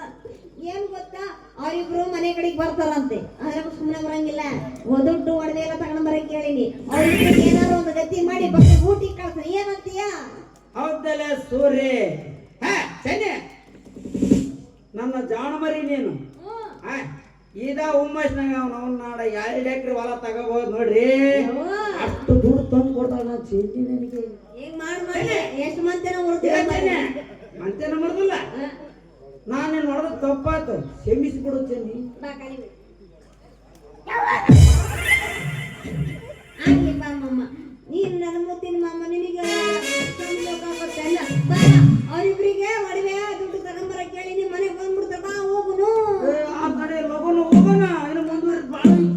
ಏನ್ ಗೊತ್ತಾ, ಅವ್ರಿಬ್ರು ಮನೆ ಕಡೆಗೆ ಬರ್ತಾರಂತೆ, ಆದ್ರೆ ಸುಮ್ಮನೆ ಬರಂಗಿಲ್ಲ. ದುಡ್ಡು ಒಡವೆ ಎಲ್ಲ ತಗೊಂಡ್ ಬರಕ್ ಹೇಳಿನಿ. ಅವ್ರಿಬ್ರಿಗೆ ಏನಾರು ಒಂದು ಗತಿ ಮಾಡಿ ಬಗ್ಗೆ ಊಟಿಗೆ ಕಳ್ಸ. ಏನಂತೀಯ? ಹೌದಲ್ಲ ಸೂರ್ಯ? ಹಾ ಚೆನ್ನಿ, ನನ್ನ ಜಾಣ ಮರಿ ನೀನು. ಇದ ಹುಮ್ಮಸ್ನಾಗ ಅವ್ನ ನಾಡ 2 ಎಕರೆ ಹೊಲ ತಗೋಬಹುದು ನೋಡ್ರಿ. ಅಷ್ಟು ದುಡ್ಡು ತಂದು ಕೊಡ್ತಾಳ. ನಾ ಚೇತಿ ನನಗೆ ಈಗ ಮಾಡಿ ಎಷ್ಟು ಮಂತೇನ ಉಳ್ತೇನೆ ಮಂತೇನ ಮಾಡುದಿಲ್ಲ. ನಾನು ನೋಡಿದ ತಪ್ಪಾತು, ಕ್ಷಮಿಸಿಬಿಡು ಚೆನ್ನಿ. ಆಗ್ಲಿ ಬಾ ಮಮ್ಮ, ನೀನು ನನ್ನ ಮುತ್ತಿನ ಮಾಮ, ನಿನಗೆ ಅವ್ರಿಬ್ರಿಗೆ ಒಡವೆ ದುಡ್ಡು ತಗೊಂಬರ ಕೇಳಿ ನಿಮ್ಮ ಮನೆಗೆ ಬಂದ್ಬಿಡ್ತಾರ. ಬಾ ಹೋಗುನು. ಆ ಕಡೆ ಲಗೋನು ಹೋಗೋಣ, ಇನ್ನು ಮುಂದುವರೆದು ಭಾಳ ಐತಿ.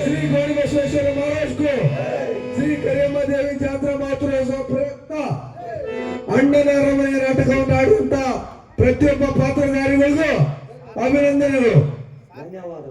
ಶ್ರೀ ಗೋಣಿಬಸವೇಶ್ವರ ಮಹಾರಾಜ್ಗೂ ಶ್ರೀ ಕರಿಯಮ್ಮ ದೇವಿ ಜಾತ್ರಾ ಮಹೋತ್ಸವ ಪ್ರಯುಕ್ತ ಅಣ್ಣನ ಅರಮನೆ ನಾಟಕವನ್ನು ಆಡುವಂತ ಪ್ರತಿಯೊಬ್ಬ ಪಾತ್ರಧಾರಿಗಳಿಗೂ ಅಭಿನಂದನೆಗಳು. ಧನ್ಯವಾದ.